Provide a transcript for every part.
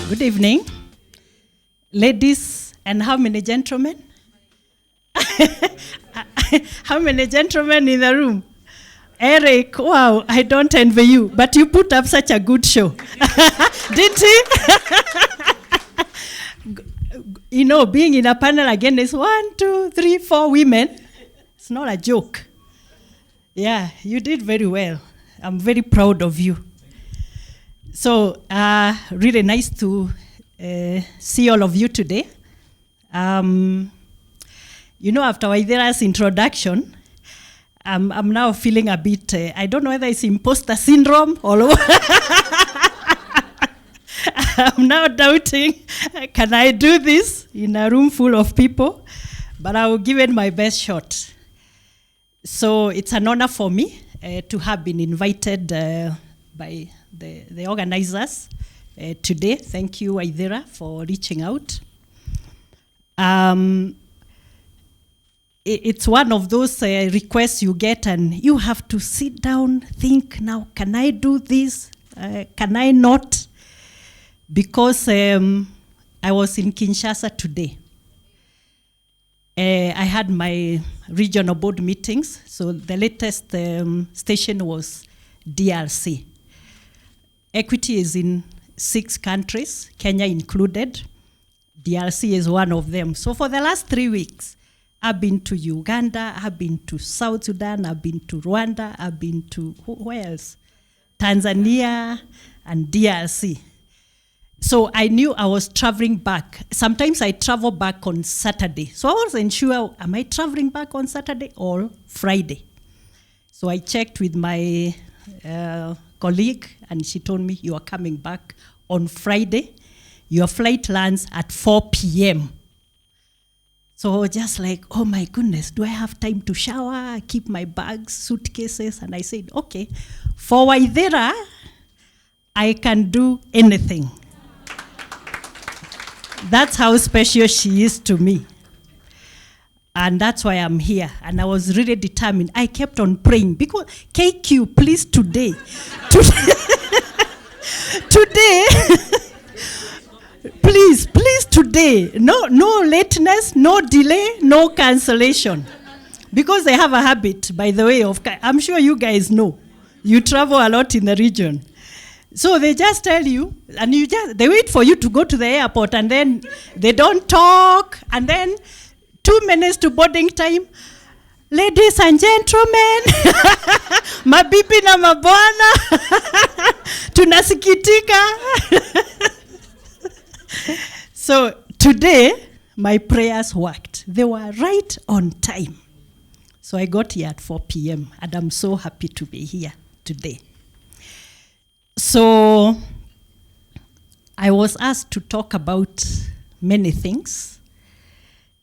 Good evening. Ladies and how many gentlemen? How many gentlemen in the room? Eric, wow, I don't envy you, but you put up such a good show. Didn't he? You know, being in a panel again is 1, 2, 3, 4 women. It's not a joke. Yeah, you did very well. I'm very proud of you. So, really nice to see all of you today. You know, after Waithera's introduction, I'm now feeling a bit, I don't know whether it's imposter syndrome or I'm now doubting, can I do this in a room full of people? But I will give it my best shot. So it's an honor for me to have been invited by the organizers today. Thank you, Waithera, for reaching out. It's one of those requests you get and you have to sit down, think, now, can I do this? Can I not? Because I was in Kinshasa today. I had my regional board meetings, so the latest station was DRC. Equity is in 6 countries, Kenya included. DRC is one of them. So for the last 3 weeks, I've been to Uganda, I've been to South Sudan, I've been to Rwanda, I've been to, where else? Tanzania and DRC. So I knew I was traveling back. Sometimes I travel back on Saturday. So I wasn't sure, am I traveling back on Saturday or Friday? So I checked with my colleague and she told me, you are coming back on Friday. Your flight lands at 4 p.m. So just like, oh my goodness, do I have time to shower, keep my bags, suitcases? And I said, okay, for Waithera, I can do anything. That's how special she is to me. And that's why I'm here. And I was really determined. I kept on praying because KQ, please today. Today, please today. No lateness, no delay, no cancellation. Because they have a habit, by the way, of, I'm sure you guys know. You travel a lot in the region. So they just tell you, and they wait for you to go to the airport, and then they don't talk, and then 2 minutes to boarding time. Ladies and gentlemen, mabibi na mabwana, tunasikitika. So today, my prayers worked. They were right on time. So I got here at 4 p.m., and I'm so happy to be here today. So I was asked to talk about many things.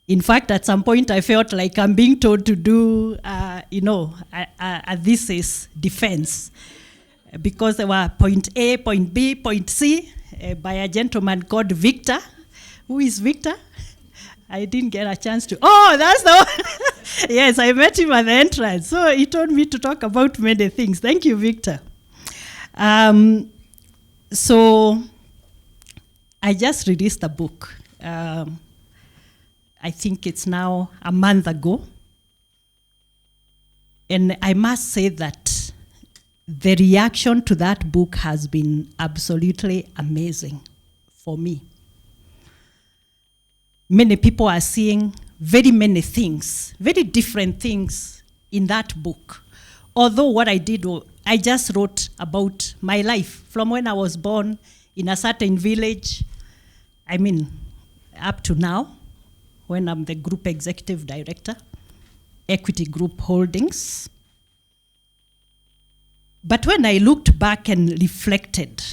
In fact, at some point, I felt like I'm being told to do, this is defense. Because there were point A, point B, point C, by a gentleman called Victor. Who is Victor? I didn't get a chance to. Oh, that's the one. Yes, I met him at the entrance. So he told me to talk about many things. Thank you, Victor. So I just released a book. I think it's now a month ago. And I must say that the reaction to that book has been absolutely amazing for me. Many people are seeing very many things, very different things in that book. Although what I did, I just wrote about my life from when I was born in a certain village, up to now, when I'm the group executive director, Equity Group Holdings. But when I looked back and reflected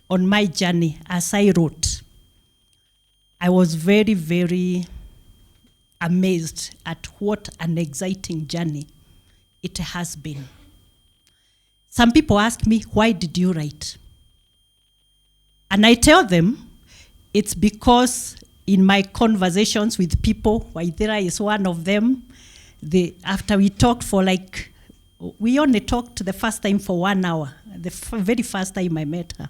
on my journey as I wrote, I was very, very amazed at what an exciting journey it has been. Some people ask me, why did you write? And I tell them, it's because in my conversations with people, Waithera is one of them, after we talked for we only talked the first time for 1 hour, the very first time I met her.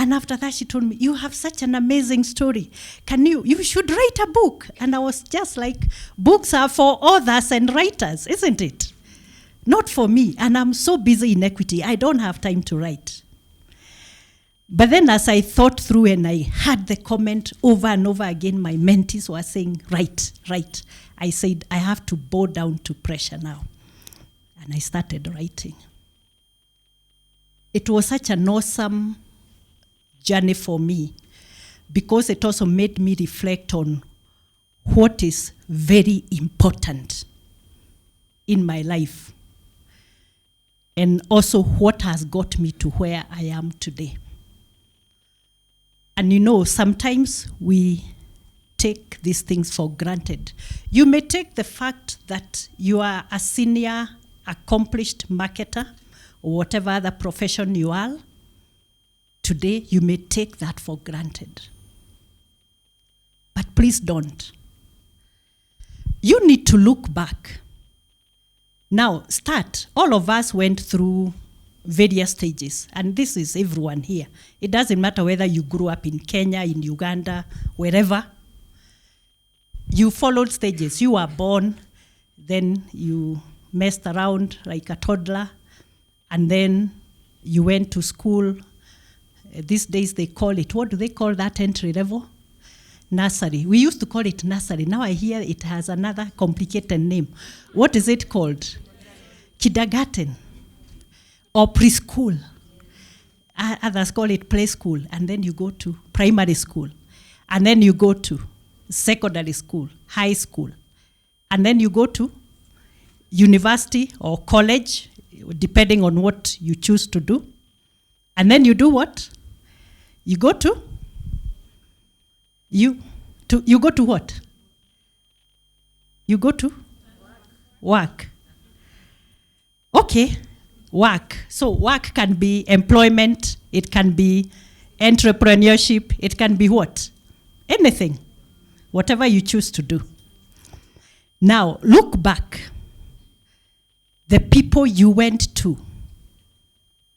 And after that, she told me, you have such an amazing story. You should write a book. And I was just like, books are for authors and writers, isn't it? Not for me. And I'm so busy in equity, I don't have time to write. But then as I thought through and I had the comment over and over again, my mentees were saying, write. I said, I have to bow down to pressure now. And I started writing. It was such an awesome journey for me because it also made me reflect on what is very important in my life and also what has got me to where I am today. And sometimes we take these things for granted. You may take the fact that you are a senior, accomplished marketer or whatever other profession you are. Today, you may take that for granted. But please don't. You need to look back. Now, all of us went through various stages, and this is everyone here. It doesn't matter whether you grew up in Kenya, in Uganda, wherever. You followed stages. You were born, then you messed around like a toddler, and then you went to school. These days they call it, what do they call that entry level? Nursery. We used to call it nursery. Now I hear it has another complicated name. What is it called? Kindergarten. Or preschool. Others call it play school. And then you go to primary school. And then you go to secondary school, high school. And then you go to university or college, depending on what you choose to do. And then you do what? You go to what? You go to work. Okay, work. So work can be employment, it can be entrepreneurship, it can be what? Anything. Whatever you choose to do. Now, look back. The people you went to.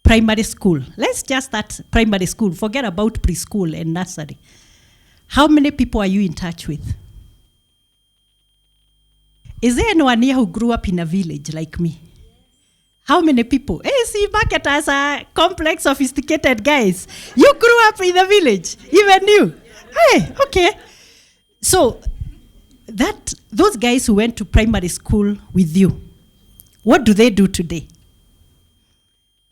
Primary school. Let's just start primary school. Forget about preschool and nursery. How many people are you in touch with? Is there anyone here who grew up in a village like me? How many people? Hey, see, marketers are complex, sophisticated guys. You grew up in the village, even you. Hey, okay. So, those guys who went to primary school with you, what do they do today?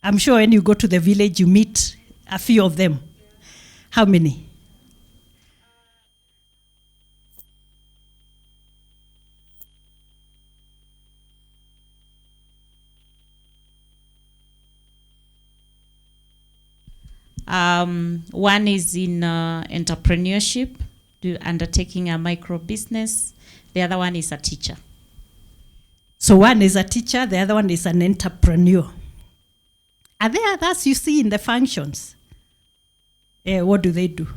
I'm sure when you go to the village, you meet a few of them. How many? One is in entrepreneurship, undertaking a micro business. The other one is a teacher. So one is a teacher, the other one is an entrepreneur. Are there others you see in the functions? What do they do?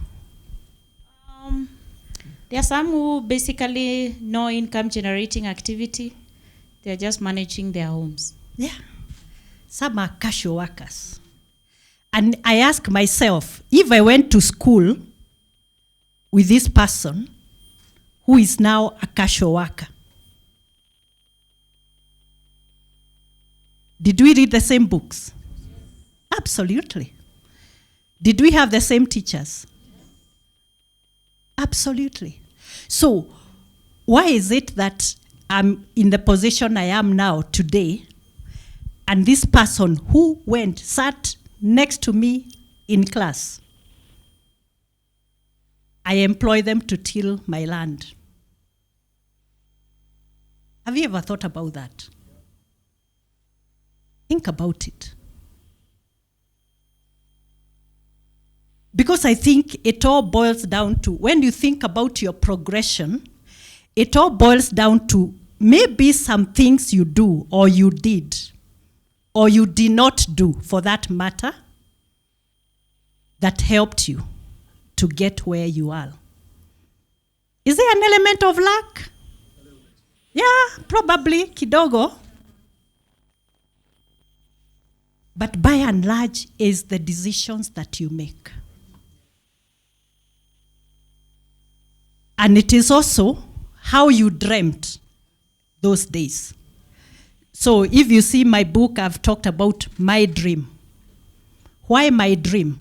There are some who basically no income generating activity. They're just managing their homes. Yeah. Some are casual workers. And I ask myself, if I went to school with this person who is now a casual worker, did we read the same books? Absolutely. Did we have the same teachers? Absolutely. So, why is it that I'm in the position I am now today, and this person who sat next to me in class, I employ them to till my land? Have you ever thought about that? Think about it. Because I think it all boils down to, when you think about your progression, it all boils down to maybe some things you do or you did or you did not do, for that matter, that helped you to get where you are. Is there an element of luck? Yeah, probably, kidogo. But by and large, is the decisions that you make. And it is also how you dreamt those days. So if you see my book, I've talked about my dream. Why my dream?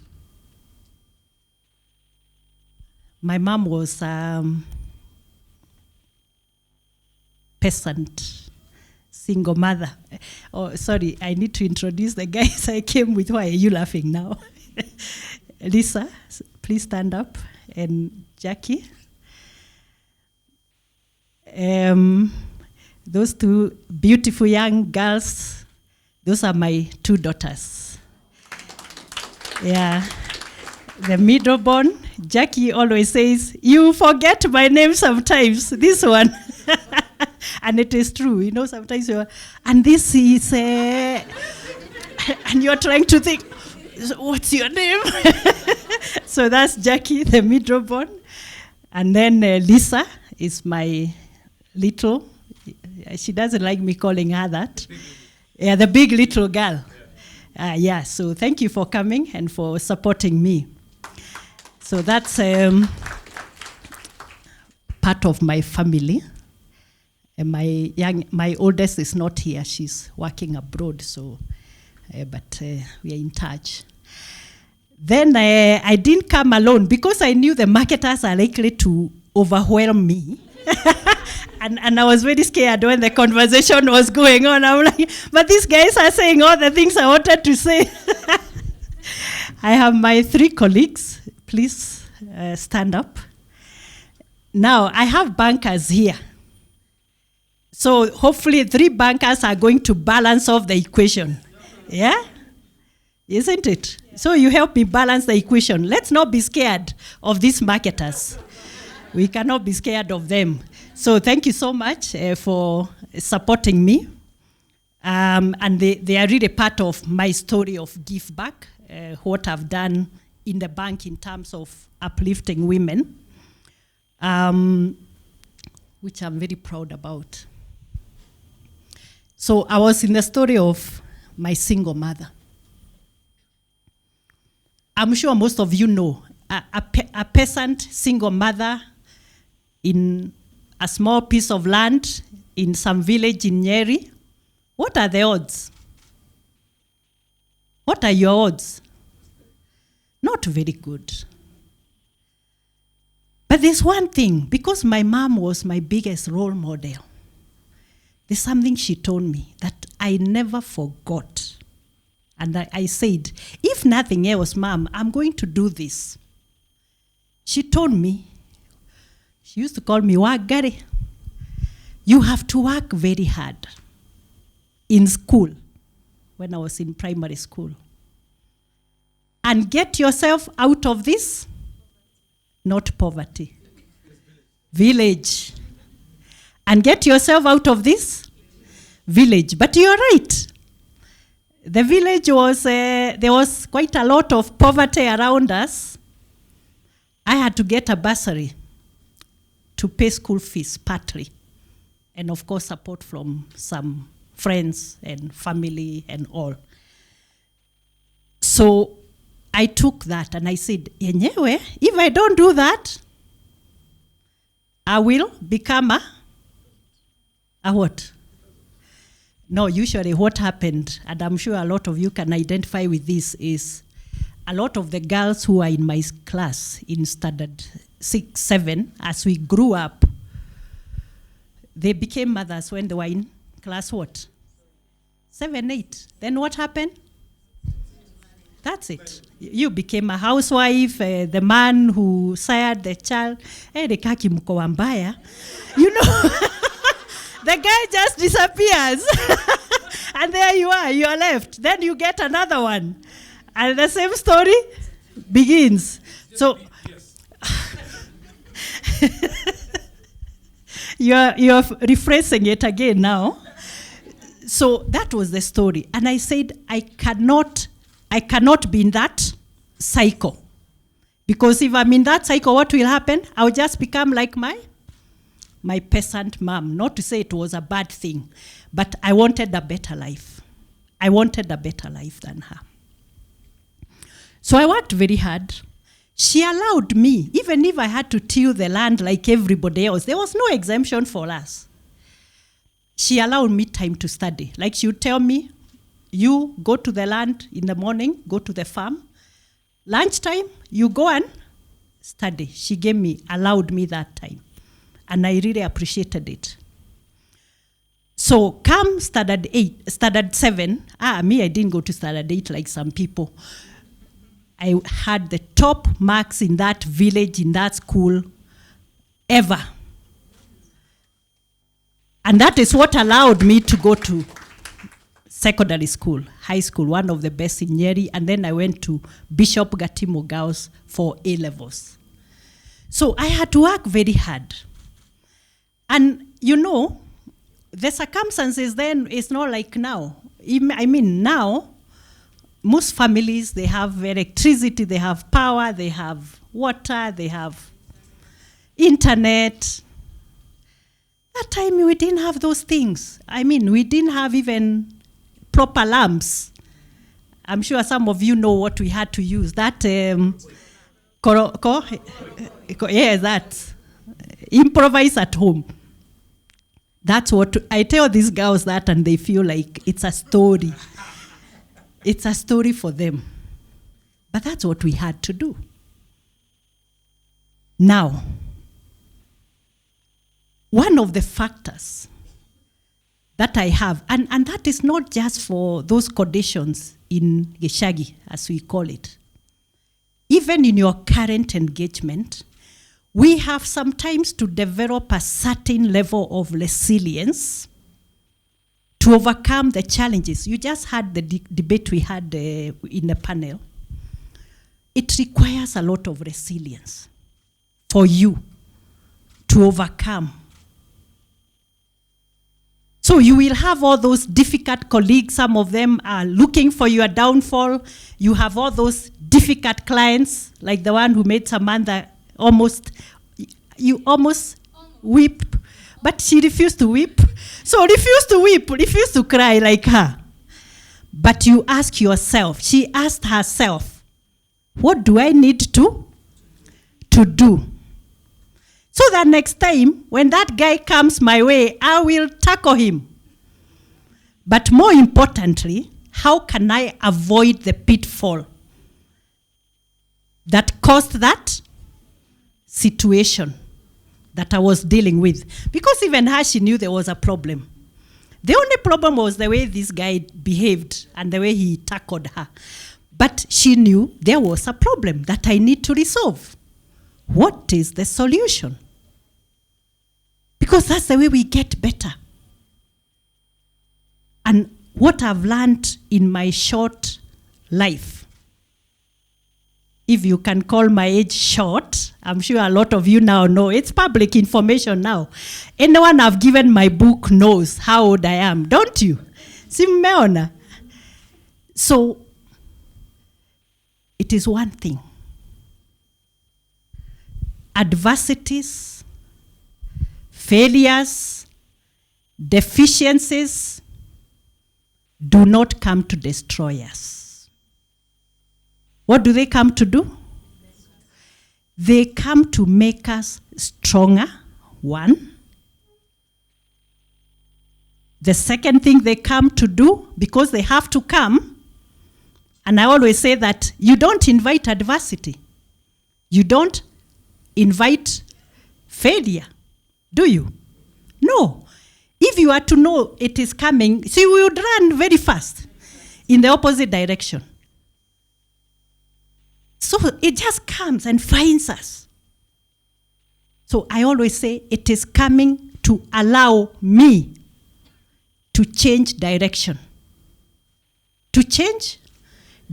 My mom was peasant, single mother. Oh, sorry, I need to introduce the guys I came with. Why are you laughing now? Lisa, please stand up, and Jackie. Those two beautiful young girls, those are my two daughters. Yeah. The middle born, Jackie always says, you forget my name sometimes, this one. And it is true, you know, sometimes you're, and this is, and you're trying to think, what's your name? So that's Jackie, the middle born. And then Lisa is my little, she doesn't like me calling her that. Yeah, the big little girl. Yeah, so thank you for coming and for supporting me. So that's part of my family. And my oldest is not here. She's working abroad, so but we are in touch. Then I didn't come alone because I knew the marketers are likely to overwhelm me. And I was very scared when the conversation was going on. I'm like, but these guys are saying all the things I wanted to say. I have my 3 colleagues. Please stand up. Now, I have bankers here. So hopefully 3 bankers are going to balance off the equation. Yeah? Isn't it? So you help me balance the equation. Let's not be scared of these marketers. We cannot be scared of them. So thank you so much for supporting me. And they are really part of my story of give back, what I've done in the bank in terms of uplifting women, which I'm very proud about. So I was in the story of my single mother. I'm sure most of you know a peasant single mother in a small piece of land in some village in Nyeri. What are the odds? What are your odds? Not very good. But there's one thing, because my mom was my biggest role model, there's something she told me that I never forgot. And I said, if nothing else, Mom, I'm going to do this. She told me, she used to call me Wangari, you have to work very hard in school, when I was in primary school, and get yourself out of this, not poverty, village. And get yourself out of this village. But you're right. The village was, there was quite a lot of poverty around us. I had to get a bursary to pay school fees partly. And of course support from some friends and family and all. So I took that and I said, yenyewe, if I don't do that, I will become a what? No, usually what happened, and I'm sure a lot of you can identify with this, is a lot of the girls who are in my class in standard 6, 7, as we grew up, they became mothers when they were in class what? 7, 8. Then what happened? That's it. You became a housewife, the man who sired the child. You know, the guy just disappears. And there you are left. Then you get another one. And the same story begins. So, you're rephrasing it again now. So that was the story. And I said, I cannot be in that cycle. Because if I'm in that cycle, what will happen? I'll just become like my peasant mom. Not to say it was a bad thing, but I wanted a better life. I wanted a better life than her. So I worked very hard. She allowed me, even if I had to till the land like everybody else, there was no exemption for us. She allowed me time to study. Like she would tell me, you go to the land in the morning, go to the farm. Lunchtime, you go and study. She allowed me that time. And I really appreciated it. So come standard 7, me, I didn't go to standard 8 like some people. I had the top marks in that village, in that school, ever. And that is what allowed me to go to secondary school, high school, one of the best in Nyeri, and then I went to Bishop Gatimo Girls for A-levels. So I had to work very hard. And you know, the circumstances then is not like now. I mean, now, most families, they have electricity, they have power, they have water, they have internet. That time we didn't have those things. I mean, we didn't have even proper lamps. I'm sure some of you know what we had to use. That, that. Improvise at home. That's what, I tell these girls that and they feel like it's a story. It's a story for them. But that's what we had to do. Now, one of the factors that I have, and that is not just for those conditions in Geshagi, as we call it. Even in your current engagement, we have sometimes to develop a certain level of resilience to overcome the challenges. You just had the debate we had in the panel. It requires a lot of resilience for you to overcome. So you will have all those difficult colleagues. Some of them are looking for your downfall. You have all those difficult clients, like the one who made Samantha almost weep. But she refused to weep. So refused to weep, refused to cry like her. But you ask yourself, she asked herself, what do I need to do? So that next time, when that guy comes my way, I will tackle him. But more importantly, how can I avoid the pitfall that caused that situation that I was dealing with? Because even her, she knew there was a problem. The only problem was the way this guy behaved and the way he tackled her. But she knew there was a problem that I need to resolve. What is the solution? Because that's the way we get better. And what I've learned in my short life, if you can call my age short, I'm sure a lot of you now know, it's public information now. Anyone I've given my book knows how old I am, don't you? Simeona. So, it is one thing. Adversities, failures, deficiencies do not come to destroy us. What do they come to do? They come to make us stronger, one. The second thing they come to do, because they have to come, and I always say that you don't invite adversity. You don't invite failure, do you? No. If you are to know it is coming, so you would run very fast in the opposite direction. So it just comes and finds us. So I always say it is coming to allow me to change direction. To change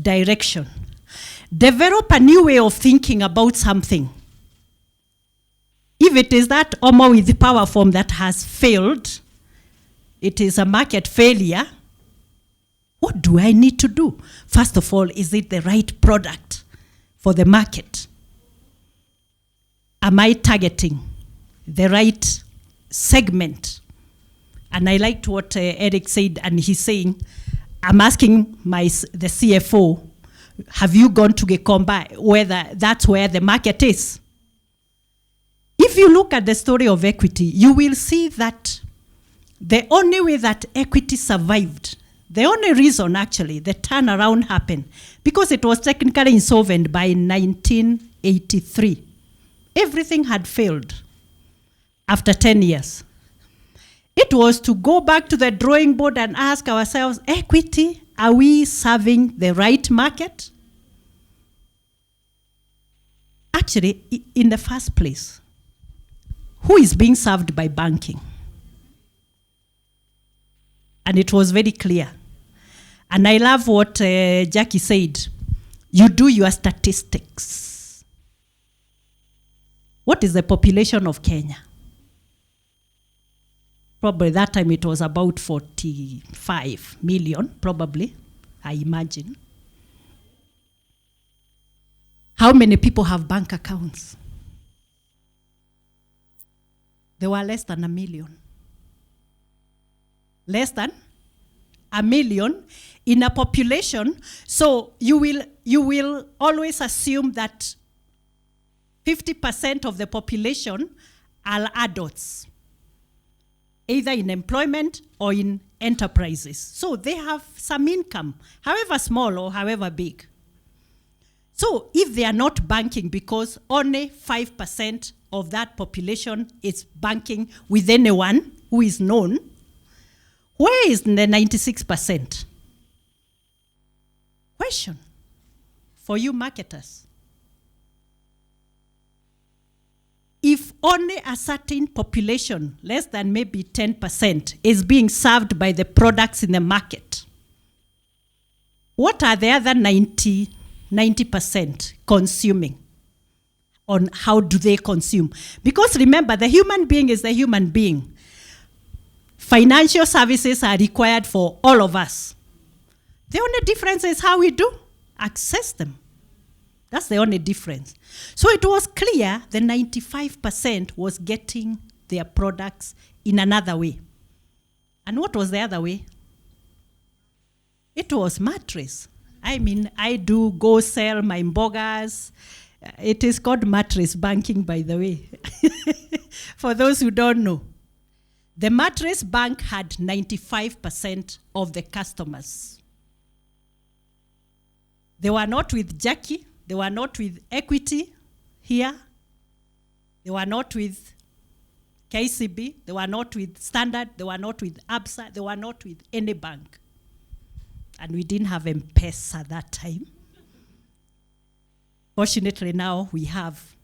direction. Develop a new way of thinking about something. If it is that Omo with the power form that has failed, it is a market failure, what do I need to do? First of all, is it the right product for the market? Am I targeting the right segment? And I liked what Eric said, and he's saying, I'm asking the CFO, Have you gone to Gikomba, whether that's where the market is? If you look at the story of Equity, you will see that the only way that Equity survived, the only reason actually the turnaround happened, because it was technically insolvent by 1983. Everything had failed after 10 years. It was to go back to the drawing board and ask ourselves, Equity, are we serving the right market? Actually, in the first place, who is being served by banking? And it was very clear. And I love what Jackie said. You do your statistics. What is the population of Kenya? Probably that time it was about 45 million, probably, I imagine. How many people have bank accounts? There were less than 1 million. Less than 1 million in a population. So you will always assume that 50% of the population are adults, either in employment or in enterprises. So they have some income, however small or however big. So if they are not banking, because only 5% of that population is banking with anyone who is known, where is the 96%? Question for you marketers. If only a certain population, less than maybe 10%, is being served by the products in the market, what are the other 90% consuming? On how do they consume? Because remember, the human being is the human being. Financial services are required for all of us. The only difference is how we do access them. That's the only difference. So it was clear the 95% was getting their products in another way. And what was the other way? It was mattress. I mean, I do go sell my mbogas. It is called mattress banking, by the way, for those who don't know. The mattress bank had 95% of the customers. They were not with Jackie. They were not with Equity here. They were not with KCB. They were not with Standard. They were not with ABSA. They were not with any bank. And we didn't have M-Pesa at that time. Fortunately, now we have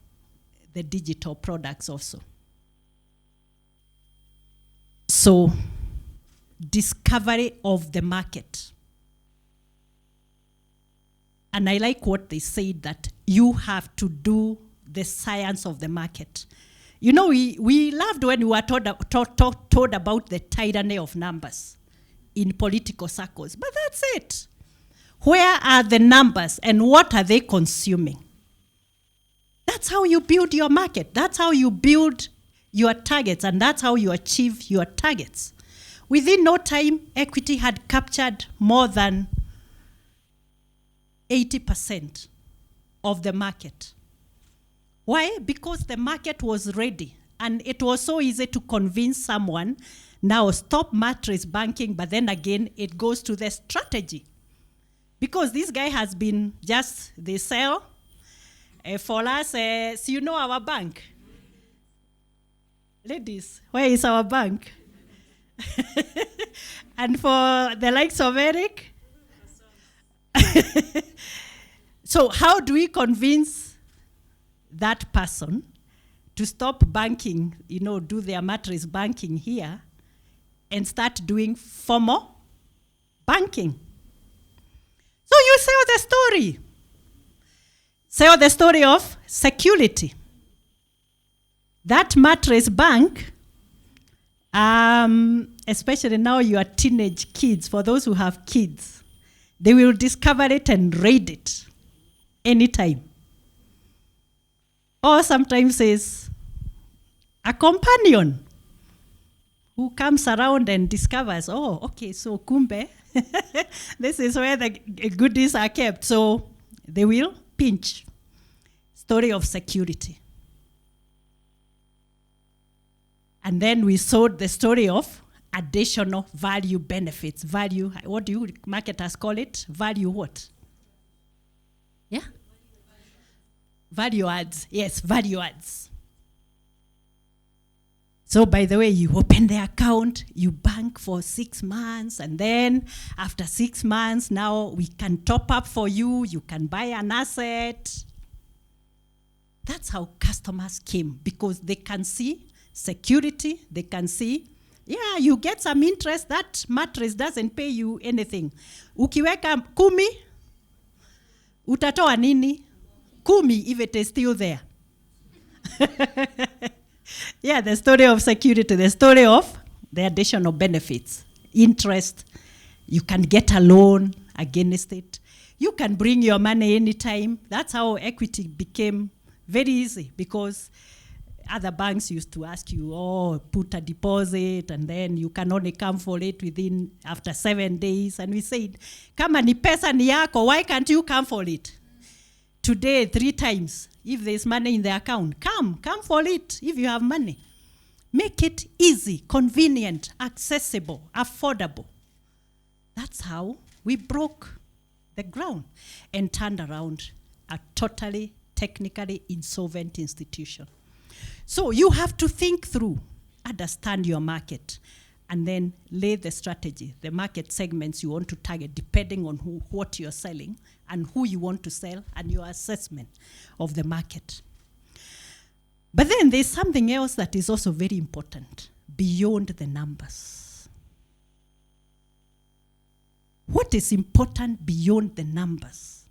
the digital products also. So, discovery of the market. And I like what they said, that you have to do the science of the market. You know, we loved when we were told about the tyranny of numbers in political circles. But that's it. Where are the numbers and what are they consuming? That's how you build your market. That's how you build your targets, and that's how you achieve your targets. Within no time, Equity had captured more than 80% of the market. Why? Because the market was ready, and it was so easy to convince someone, now stop mattress banking, but then again, it goes to the strategy. Because this guy has been just, they sell. For us, so you know our bank. Ladies, where is our bank? And for the likes of Eric? So how do we convince that person to stop banking, you know, do their mattress banking here and start doing formal banking? So you sell the story. Sell the story of security. That mattress bank, especially now you are teenage kids, for those who have kids, they will discover it and raid it anytime. Or sometimes is a companion who comes around and discovers, oh, okay, so kumbe, this is where the goodies are kept. So they will pinch. Story of security. And then we saw the story of additional value benefits. Value, what do you marketers call it? Value what? Yeah? Value adds. Yes, value adds. So by the way, you open the account, you bank for 6 months, and then after 6 months, now we can top up for you, you can buy an asset. That's how customers came, because they can see security, they can see, yeah, you get some interest, that mattress doesn't pay you anything. Ukiweka 10, utatoa nini? 10 if it is still there. Yeah, the story of security, the story of the additional benefits. Interest, you can get a loan against it. You can bring your money anytime. That's how equity became very easy, because other banks used to ask you, oh, put a deposit, and then you can only come for it after 7 days. And we said, kama ni pesa ni yako, why can't you come for it? Today, 3 times. If there's money in the account, come for it if you have money. Make it easy, convenient, accessible, affordable. That's how we broke the ground and turned around a totally technically insolvent institution. So you have to think through, understand your market, and then lay the strategy, the market segments you want to target, depending on what you're selling and who you want to sell, and your assessment of the market. But then there's something else that is also very important, beyond the numbers. What is important beyond the numbers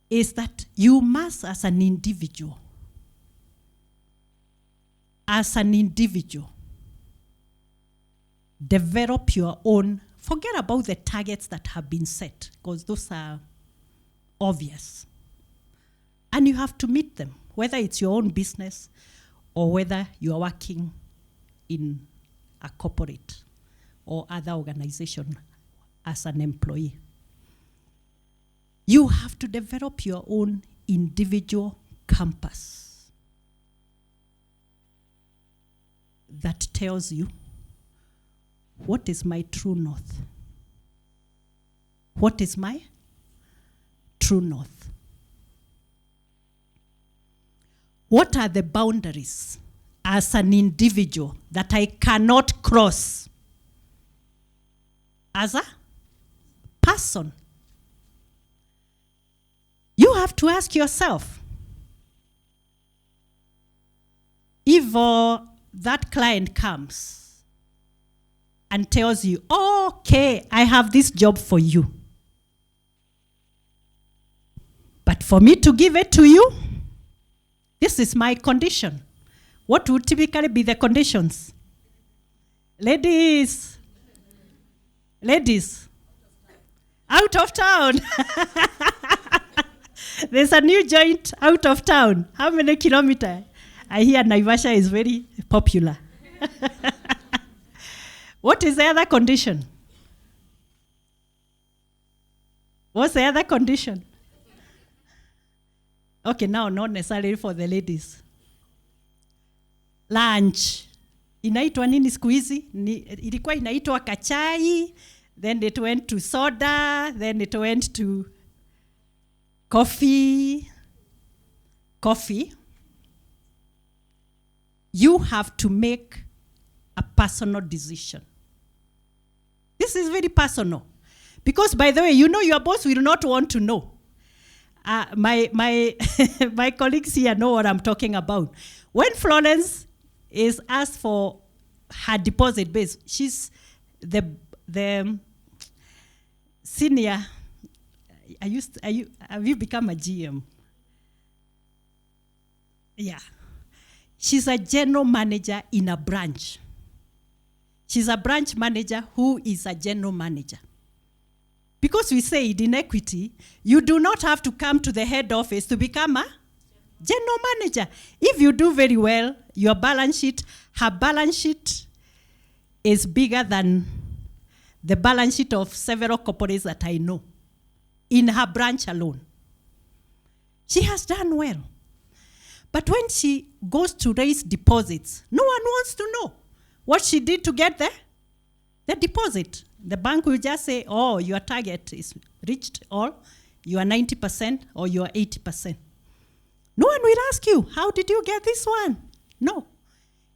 is that you must, as an individual, develop your own. Forget about the targets that have been set, because those are obvious. And you have to meet them, whether it's your own business or whether you are working in a corporate or other organization as an employee. You have to develop your own individual compass that tells you, what is my true north? What is my true north? What are the boundaries as an individual that I cannot cross as a person? You have to ask yourself, if that client comes and tells you, okay, I have this job for you, but for me to give it to you, this is my condition. What would typically be the conditions? Ladies, out of town. There's a new joint out of town. How many kilometers? I hear Naivasha is very popular. What is the other condition? What's the other condition? Okay, now not necessarily for the ladies. Lunch. Inaitwa nini siku hizi? Ilikuwa inaitwa kachai, then it went to soda, then it went to coffee. You have to make a personal decision. This is very personal. Because, by the way, you know your boss will not want to know. My colleagues here know what I'm talking about. When Florence is asked for her deposit base, she's the senior. Have you become a GM? Yeah. She's a general manager in a branch. She's a branch manager who is a general manager. Because we said in equity, you do not have to come to the head office to become a general manager. If you do very well, your balance sheet, her balance sheet is bigger than the balance sheet of several corporates that I know. in her branch alone. She has done well. But when she goes to raise deposits, no one wants to know what she did to get the deposit. The bank will just say, oh, your target is reached, or you are 90%, or you are 80%. No one will ask you, how did you get this one? No.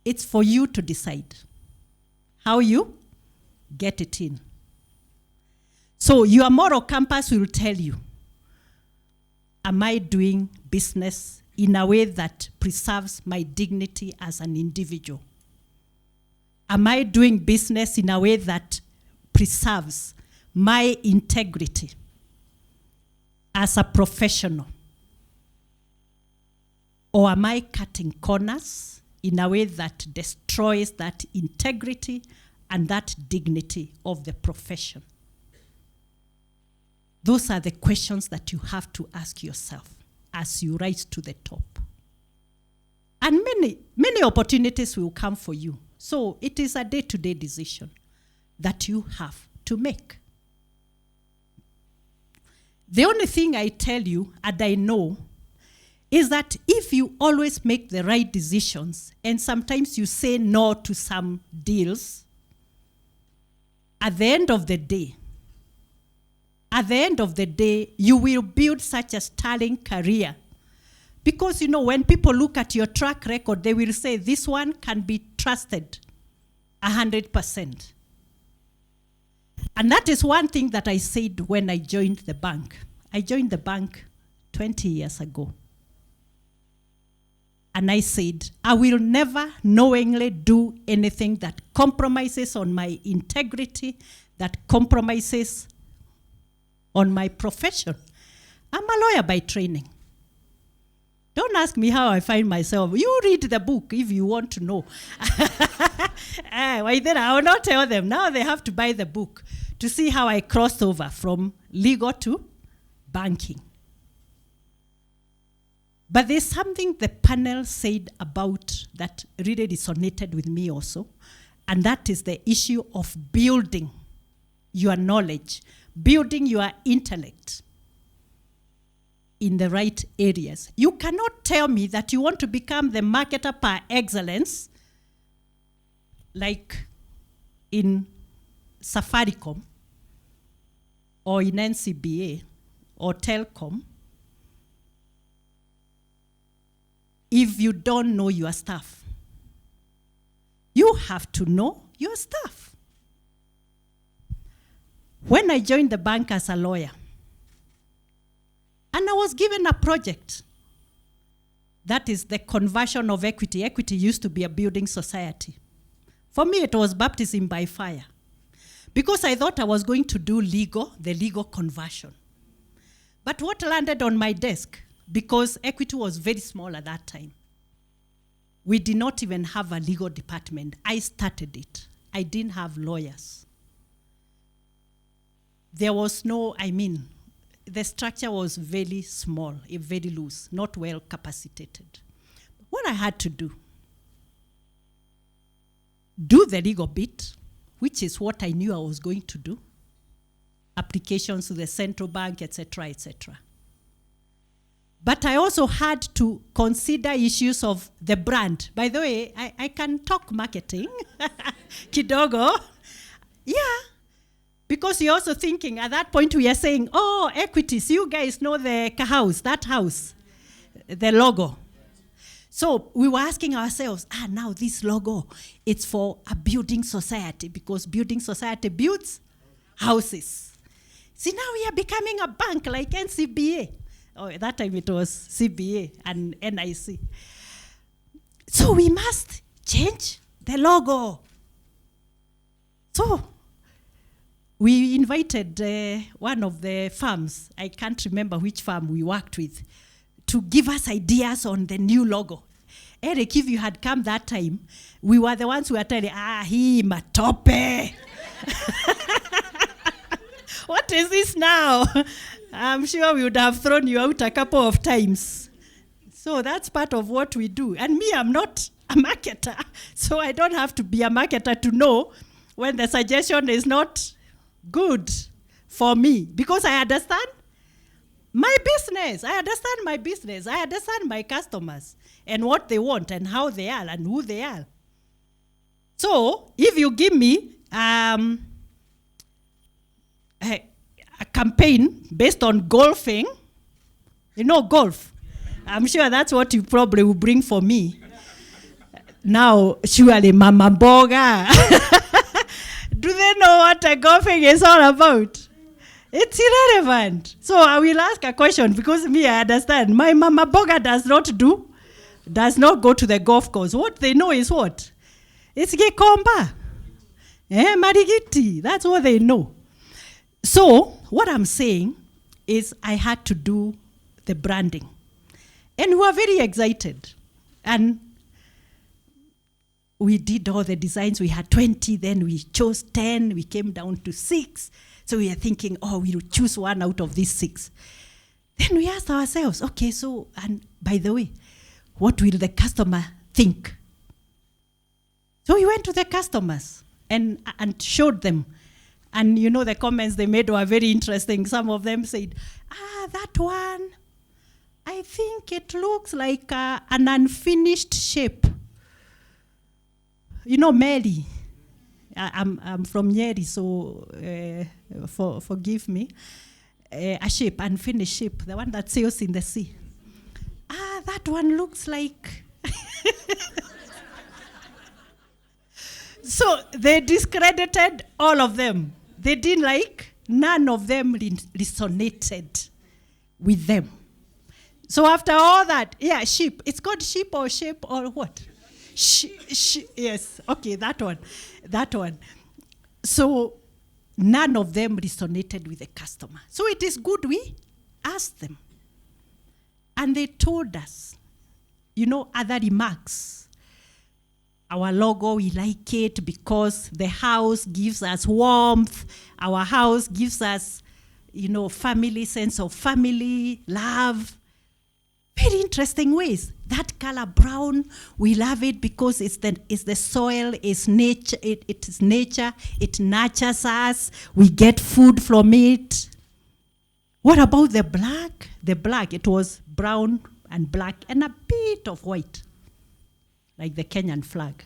It's for you to decide how you get it in. So your moral compass will tell you, am I doing business in a way that preserves my dignity as an individual? Am I doing business in a way that preserves my integrity as a professional? Or am I cutting corners in a way that destroys that integrity and that dignity of the profession? Those are the questions that you have to ask yourself as you rise to the top. And many opportunities will come for you. So it is a day-to-day decision that you have to make. The only thing I tell you, and I know, is that if you always make the right decisions, and sometimes you say no to some deals, at the end of the day, you will build such a sterling career. Because, when people look at your track record, they will say, this one can be trusted 100%. And that is one thing that I said when I joined the bank. I joined the bank 20 years ago. And I said, I will never knowingly do anything that compromises on my integrity, that compromises on my profession. I'm a lawyer by training. Don't ask me how I find myself. You read the book if you want to know. Then I will not tell them. Now they have to buy the book to see how I crossed over from legal to banking. But there's something the panel said about that really resonated with me also, and that is the issue of building your knowledge, building your intellect in the right areas. You cannot tell me that you want to become the marketer par excellence, like in Safaricom, or in NCBA, or Telcom, if you don't know your stuff. You have to know your stuff. When I joined the bank as a lawyer, and I was given a project, that is the conversion of equity. Equity used to be a building society. For me, it was baptism by fire, because I thought I was going to do the legal conversion. But what landed on my desk, because equity was very small at that time, we did not even have a legal department. I started it. I didn't have lawyers. There was the structure was very small, very loose, not well capacitated. What I had to do the legal bit, which is what I knew I was going to do, applications to the central bank, etc., etc. But I also had to consider issues of the brand. By the way, I can talk marketing, kidogo. Yeah, because you're also thinking, at that point we are saying, oh, equities, you guys know the house, that house, the logo. So we were asking ourselves, now this logo, it's for a building society, because building society builds houses. See, now we are becoming a bank like NCBA. Oh, at that time it was CBA and NIC. So we must change the logo. So we invited one of the firms, I can't remember which firm we worked with, to give us ideas on the new logo. Eric, if you had come that time, we were the ones who were telling, hii matope. What is this now? I'm sure we would have thrown you out a couple of times. So that's part of what we do. And me, I'm not a marketer, so I don't have to be a marketer to know when the suggestion is not good for me, because I understand My business. I understand my business. I understand my customers and what they want and how they are and who they are. So if you give me a campaign based on golfing, golf, I'm sure that's what you probably will bring for me. Now, surely Mama Boga, do they know what golfing is all about? It's irrelevant. So I will ask a question because I understand. My Mama Boga does not go to the golf course. What they know is what? It's Gekomba. Marigiti. That's what they know. So what I'm saying is I had to do the branding. And we were very excited. And we did all the designs. We had 20, then we chose 10. We came down to 6. So we are thinking, we will choose one out of these 6. Then we asked ourselves, okay, so, and by the way, what will the customer think? So we went to the customers and showed them. And the comments they made were very interesting. Some of them said, that one, I think it looks like an unfinished shape. Mary, I'm from Nyeri, so forgive me. A shape, unfinished shape, the one that sails in the sea. That one looks like... So they discredited all of them. They didn't like, none of them resonated with them. So after all that, sheep. It's called sheep or shape or what? Yes, okay, that one. So none of them resonated with the customer. So it is good we asked them. And they told us, other remarks. Our logo, we like it because the house gives us warmth. Our house gives us, family, sense of family, love. Very interesting ways. That color brown, we love it because it's the soil, it's nature, it is nature, it nurtures us, we get food from it. What about the black? The black, it was brown and black and a bit of white, like the Kenyan flag.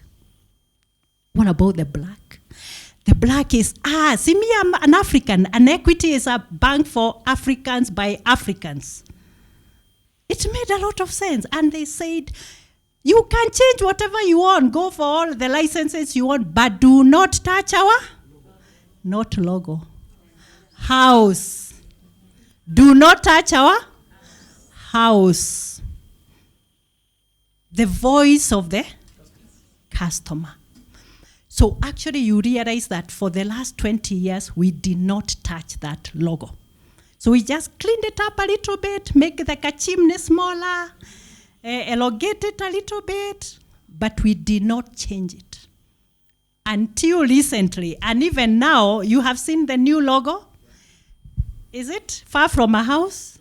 What about the black? The black is, see me, I'm an African, and Equity is a bank for Africans by Africans. It made a lot of sense. And they said, you can change whatever you want, go for all the licenses you want, but do not touch our, not logo, house. Do not touch our house. The voice of the customer. So actually you realize that for the last 20 years, we did not touch that logo. So we just cleaned it up a little bit, make the chimney smaller, elongate it a little bit, but we did not change it. Until recently, and even now, you have seen the new logo? Is it far from a house?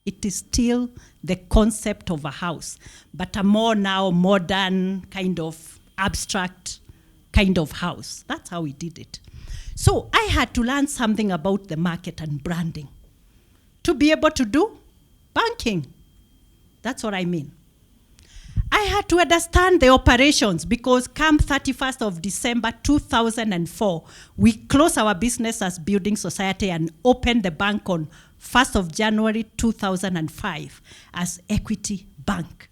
It is still the concept of a house, but a more now modern, kind of abstract kind of house. That's how we did it. So I had to learn something about the market and branding to be able to do banking. That's what I mean. I had to understand the operations because come 31st of December 2004, we closed our business as Building Society and opened the bank on 1st of January 2005 as Equity Bank.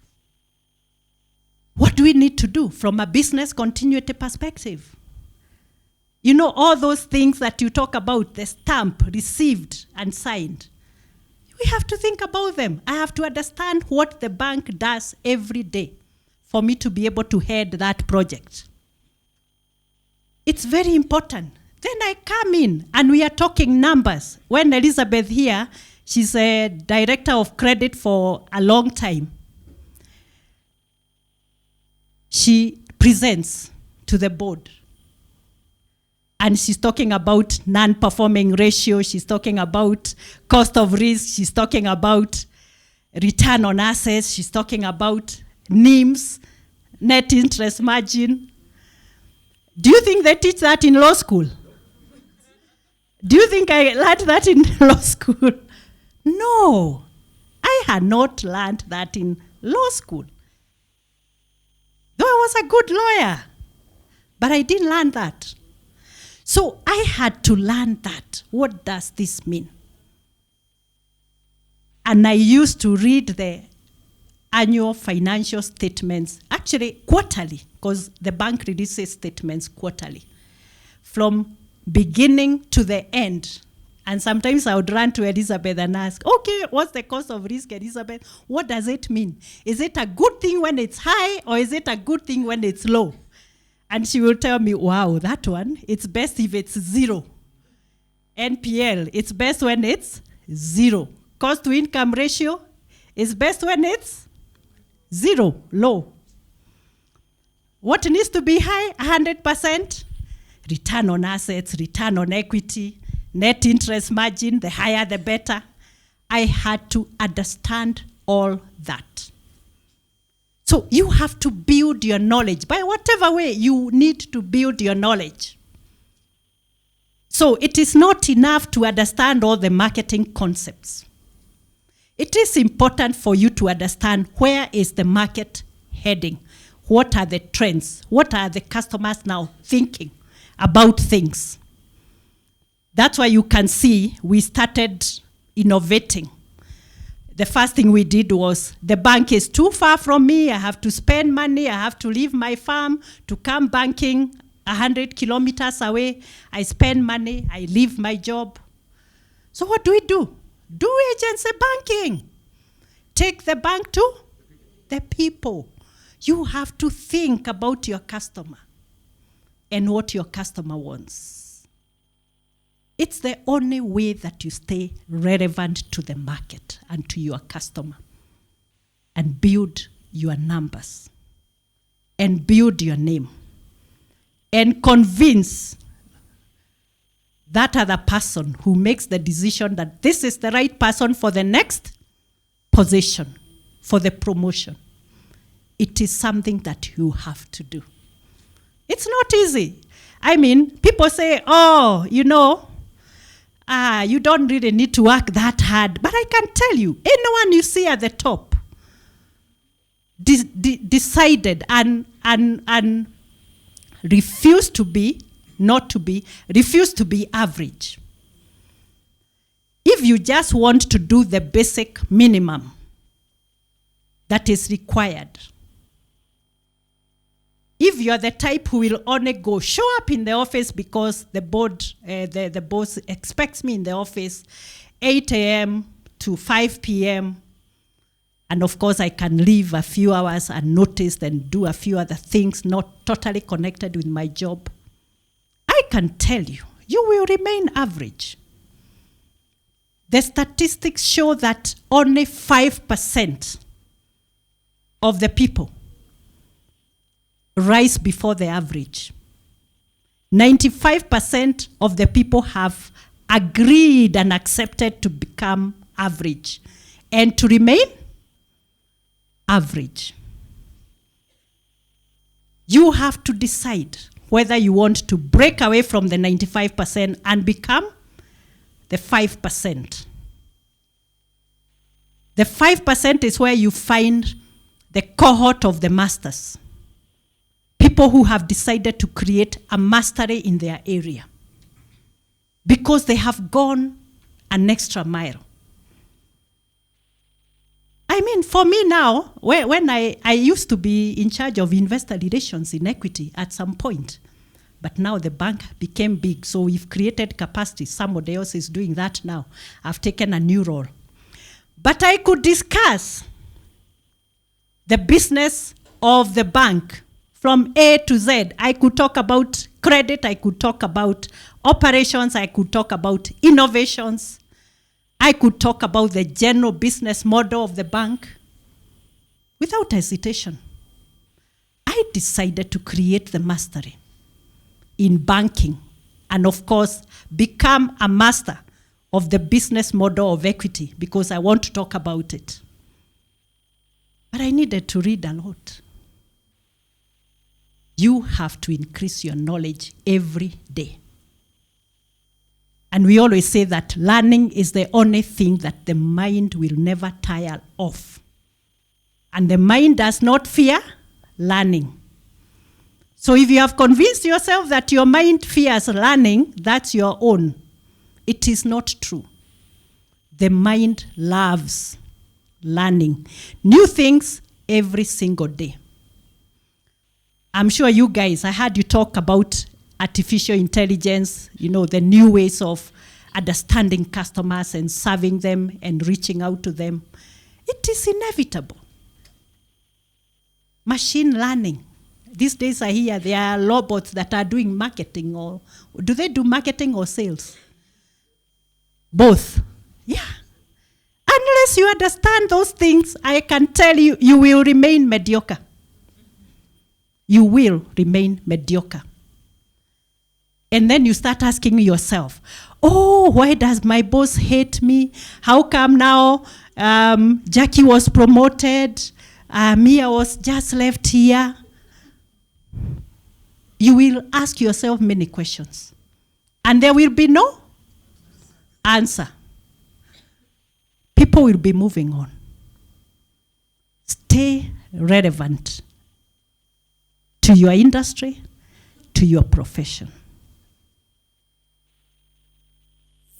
What do we need to do from a business continuity perspective? All those things that you talk about, the stamp, received and signed. We have to think about them. I have to understand what the bank does every day for me to be able to head that project. It's very important. Then I come in and we are talking numbers. When Elizabeth here, she's a director of credit for a long time. She presents to the board. And she's talking about non-performing ratio. She's talking about cost of risk. She's talking about return on assets. She's talking about NIMs, net interest margin. Do you think they teach that in law school? Do you think I learned that in law school? No, I had not learned that in law school. Though I was a good lawyer, but I didn't learn that. So I had to learn that. What does this mean? And I used to read the annual financial statements, actually quarterly, because the bank releases statements quarterly, from beginning to the end. And sometimes I would run to Elizabeth and ask, okay, what's the cost of risk, Elizabeth? What does it mean? Is it a good thing when it's high, or is it a good thing when it's low? And she will tell me, wow, that one, it's best if it's zero. NPL, it's best when it's zero. Cost to income ratio is best when it's zero, low. What needs to be high? 100%. Return on assets, return on equity, net interest margin, the higher the better. I had to understand all that. So you have to build your knowledge. By whatever way, you need to build your knowledge. So it is not enough to understand all the marketing concepts. It is important for you to understand where is the market heading. What are the trends? What are the customers now thinking about things? That's why you can see we started innovating. The first thing we did was, the bank is too far from me, I have to spend money, I have to leave my farm to come banking 100 kilometers away. I spend money, I leave my job. So what do? Do agency banking. Take the bank to the people. You have to think about your customer and what your customer wants. It's the only way that you stay relevant to the market and to your customer, and build your numbers and build your name and convince that other person who makes the decision that this is the right person for the next position, for the promotion. It is something that you have to do. It's not easy. I mean, people say, oh, you don't really need to work that hard. But I can tell you, anyone you see at the top decided and refused to be average. If you just want to do the basic minimum that is required, if you're the type who will only show up in the office because the boss expects me in the office 8 a.m. to 5 p.m., and of course I can leave a few hours unnoticed and do a few other things not totally connected with my job, I can tell you, you will remain average. The statistics show that only 5% of the people rise before the average. 95% of the people have agreed and accepted to become average and to remain average. You have to decide whether you want to break away from the 95% and become the 5%. The 5% is where you find the cohort of the masters. People who have decided to create a mastery in their area because they have gone an extra mile. I mean, for me now, when I used to be in charge of investor relations in equity at some point, but now the bank became big, so we've created capacity. Somebody else is doing that now. I've taken a new role. But I could discuss the business of the bank from A to Z. I could talk about credit, I could talk about operations, I could talk about innovations, I could talk about the general business model of the bank without hesitation. I decided to create the mastery in banking and, of course, become a master of the business model of equity because I want to talk about it. But I needed to read a lot. You have to increase your knowledge every day. And we always say that learning is the only thing that the mind will never tire of. And the mind does not fear learning. So if you have convinced yourself that your mind fears learning, that's your own. It is not true. The mind loves learning new things every single day. I'm sure you guys, I heard you talk about artificial intelligence, the new ways of understanding customers and serving them and reaching out to them. It is inevitable. Machine learning. These days I hear there are robots that are doing marketing, or do they do marketing or sales? Both. Yeah. Unless you understand those things, I can tell you, you will remain mediocre. You will remain mediocre. And then you start asking yourself, why does my boss hate me? How come now Jackie was promoted? Mia was just left here. You will ask yourself many questions. And there will be no answer. People will be moving on. Stay relevant to your industry, to your profession.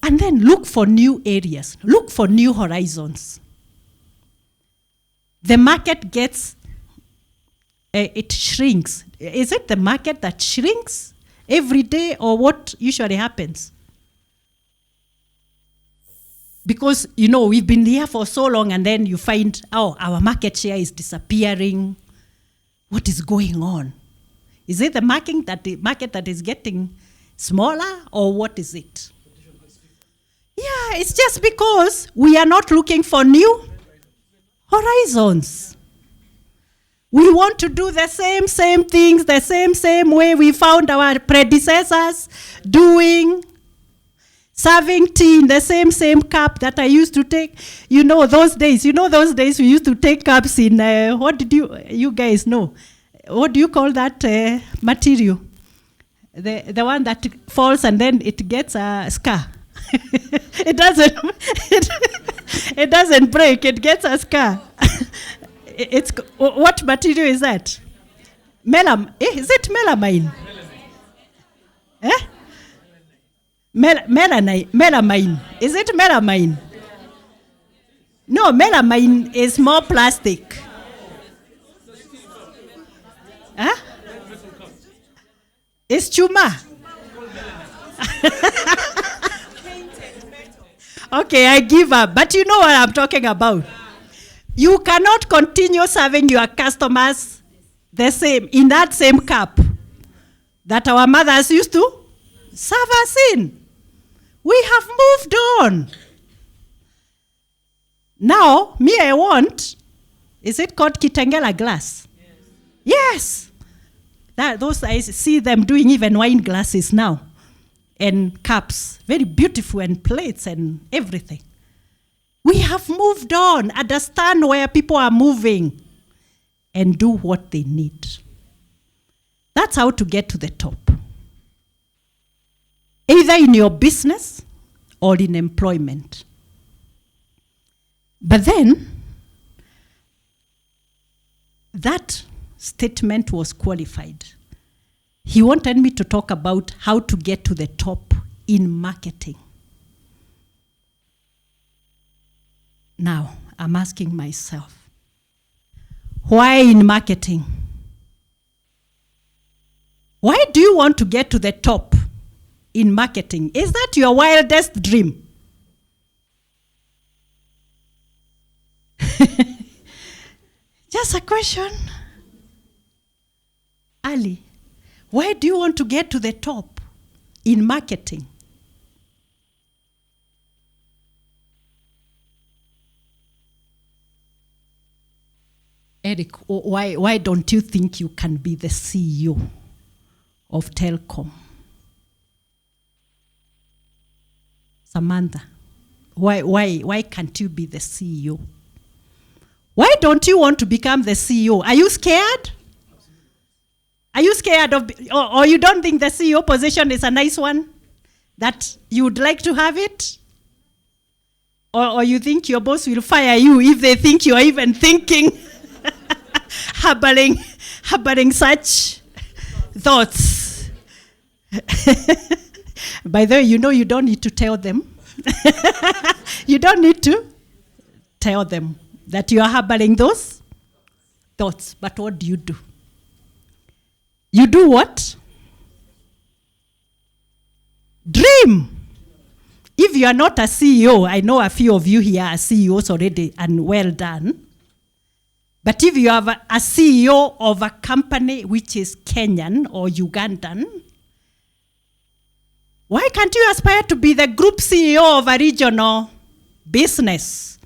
And then look for new areas. Look for new horizons. The market it shrinks. Is it the market that shrinks every day, or what usually happens? Because, we've been here for so long, and then you find, our market share is disappearing. What is going on? Is it the market that is getting smaller, or what is it? Yeah, it's just because we are not looking for new horizons. We want to do the same things, the same way we found our predecessors doing. Serving tea in the same cup that I used to take. Those days we used to take cups in, what did you guys know? What do you call that material? The one that falls and then it gets a scar. It doesn't break, it gets a scar. What material is that? Is it melamine? Melamine. Is it melamine? No, melamine is more plastic. Huh? It's chuma. Okay, I give up. But you know what I'm talking about. You cannot continue serving your customers in that same cup that our mothers used to serve us in. We have moved on. Now, I want, is it called Kitengela glass? Yes. Those I see them doing even wine glasses now. And cups, very beautiful, and plates and everything. We have moved on. Understand where people are moving and do what they need. That's how to get to the top. Either in your business or in employment. But then, that statement was qualified. He wanted me to talk about how to get to the top in marketing. Now, I'm asking myself, why in marketing? Why do you want to get to the top in marketing? Is that your wildest dream? Just a question. Ali, why do you want to get to the top in marketing? Eric, why don't you think you can be the CEO of Telcom? Samantha, why can't you be the CEO? Why don't you want to become the CEO? Are you scared? Are you scared of, or you don't think the CEO position is a nice one? that you would like to have it? Or you think your boss will fire you if they think you are even thinking, harboring such thoughts? By the way, you know you don't need to tell them. You don't need to tell them that you are harboring those thoughts. But what do? You do what? Dream. If you are not a CEO, I know a few of you here are CEOs already, and well done. But if you have a CEO of a company which is Kenyan or Ugandan, why can't you aspire to be the group CEO of a regional business,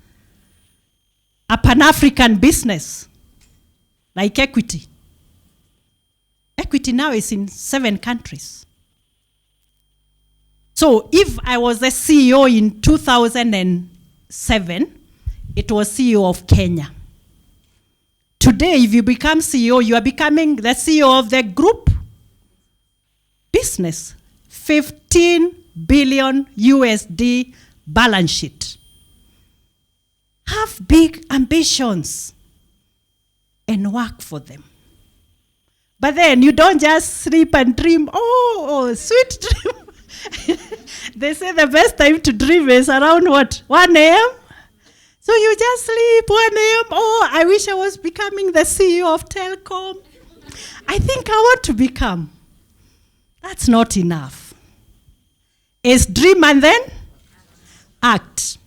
a Pan-African business, like Equity? Equity now is in 7 countries. So if I was the CEO in 2007, it was CEO of Kenya. Today, if you become CEO, you are becoming the CEO of the group business. 15 billion USD balance sheet. Have big ambitions and work for them. But then you don't just sleep and dream. Oh, sweet dream. They say the best time to dream is around what? 1 a.m.? So you just sleep 1 a.m. Oh, I wish I was becoming the CEO of Telcom. I think I want to become. That's not enough. It's dream and then act.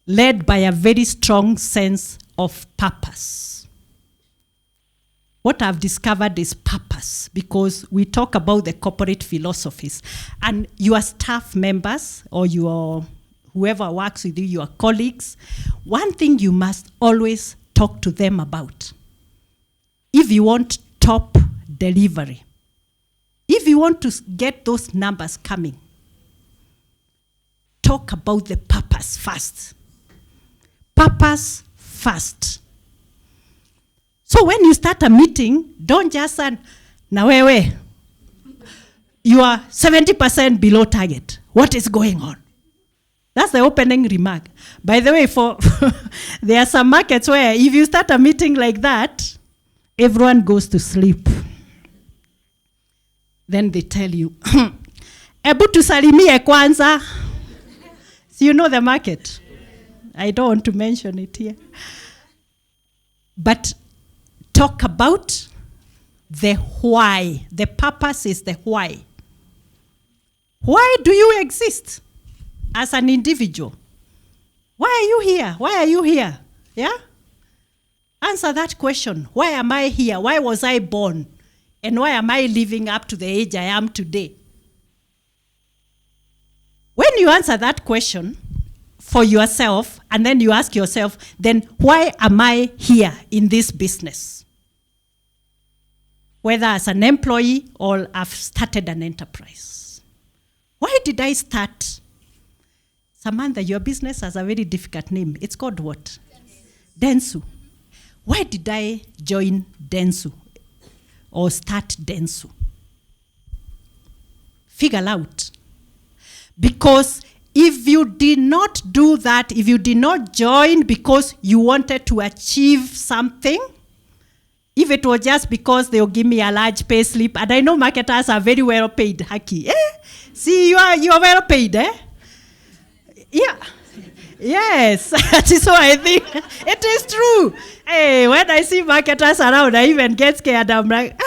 Led by a very strong sense of purpose. What I've discovered is purpose, because we talk about the corporate philosophies, and your staff members or your whoever works with you, your colleagues, one thing you must always talk to them about. If you want top delivery, if you want to get those numbers coming, talk about the purpose first. Purpose first. So when you start a meeting, don't just say, Nawewe, you are 70% below target. What is going on? That's the opening remark. By the way, there are some markets where if you start a meeting like that, everyone goes to sleep. Then they tell you, Ebu tusalimie kwanza. So you know the market. I don't want to mention it here. But talk about the why. The purpose is the why. Why do you exist as an individual? Why are you here? Why are you here? Yeah? Answer that question. Why am I here? Why was I born? And why am I living up to the age I am today? When you answer that question for yourself, and then you ask yourself, then why am I here in this business? Whether as an employee or I've started an enterprise. Why did I start? Samantha, your business has a very difficult name. It's called what? Densu. Why did I join Densu or start Densu? Figure out. Because if you did not do that, if you did not join because you wanted to achieve something, if it was just because they'll give me a large pay slip, and I know marketers are very well paid, Haki. See, you are well paid, eh? Yeah. Yes. So I think it is true. Hey, when I see marketers around, I even get scared. I'm like,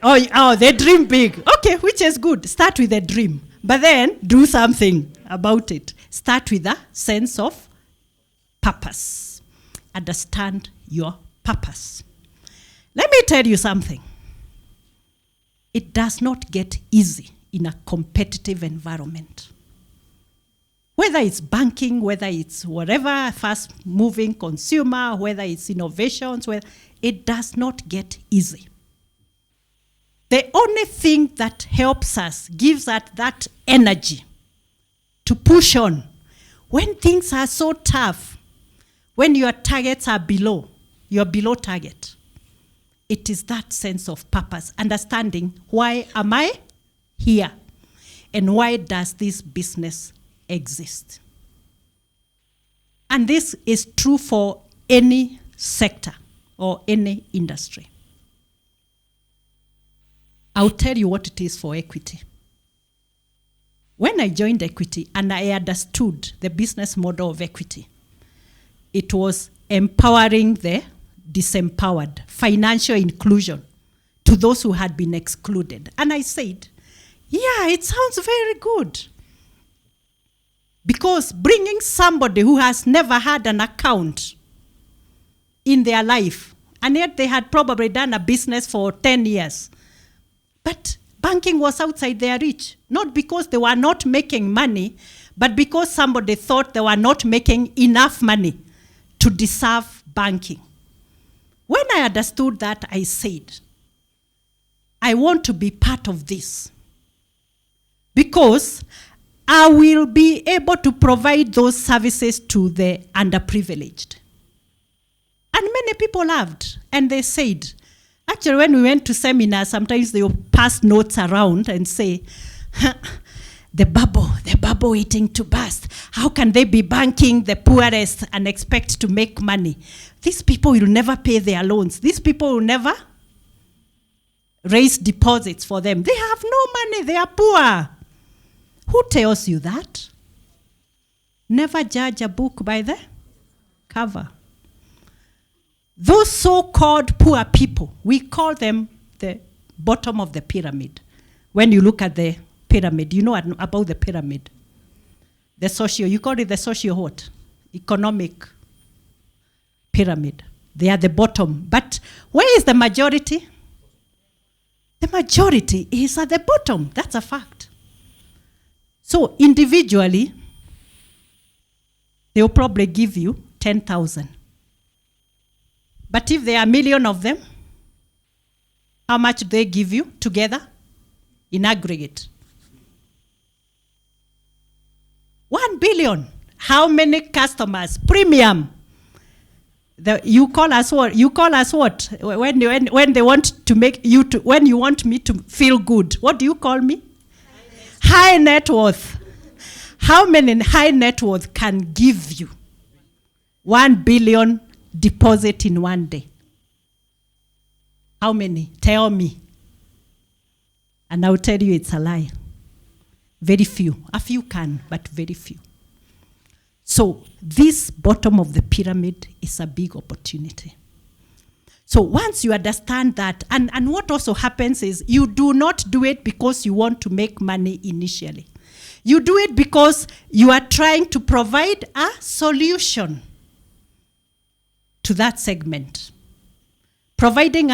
Oh, they dream big. Okay, which is good. Start with a dream. But then do something about it. Start with a sense of purpose. Understand your purpose. Let me tell you something. It does not get easy in a competitive environment. Whether it's banking, whether it's whatever, fast-moving consumer, whether it's innovations, it does not get easy. The only thing that helps us, gives us that energy to push on, when things are so tough, when your targets are below, you're below target, it is that sense of purpose, understanding, why am I here? And why does this business exist? And this is true for any sector or any industry. I'll tell you what it is for equity. When I joined equity and I understood the business model of equity, it was empowering the disempowered, financial inclusion to those who had been excluded. And I said, yeah, it sounds very good. Because bringing somebody who has never had an account in their life, and yet they had probably done a business for 10 years, but banking was outside their reach, not because they were not making money, but because somebody thought they were not making enough money to deserve banking. When I understood that, I said, I want to be part of this because I will be able to provide those services to the underprivileged. And many people laughed, and they said, actually, when we went to seminars, sometimes they would pass notes around and say, the bubble waiting to burst. How can they be banking the poorest and expect to make money? These people will never pay their loans. These people will never raise deposits for them. They have no money. They are poor. Who tells you that? Never judge a book by the cover. Those so-called poor people, we call them the bottom of the pyramid. When you look at the pyramid, you know about the pyramid. The socio, you call it the socio what? Economic pyramid. They are the bottom. But where is the majority? The majority is at the bottom. That's a fact. So individually, they will probably give you 10,000. But if there are a million of them, how much do they give you together in aggregate? 1 billion. How many customers? Premium. You call us what? You call us what? When they want to make you to, when you want me to feel good, what do you call me? High net worth. How many high net worth can give you 1 billion deposit in one day? How many? Tell me. And I'll tell you it's a lie. Very few. A few can, but very few. So this bottom of the pyramid is a big opportunity. So once you understand that, and what also happens is you do not do it because you want to make money initially. You do it because you are trying to provide a solution to that segment. Providing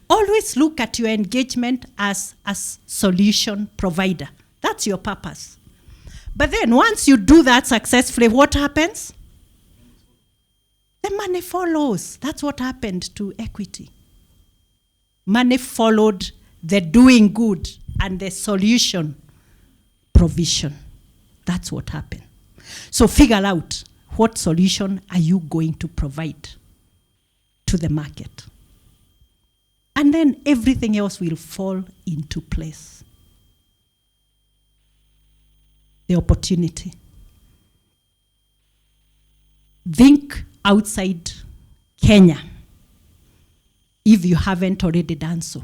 always look at your engagement as a solution provider. That's your purpose. But then once you do that successfully, what happens? The money follows. That's what happened to equity. Money followed the doing good and the solution provision. That's what happened. So figure out, what solution are you going to provide to the market? And then everything else will fall into place. The opportunity. Think outside Kenya if you haven't already done so.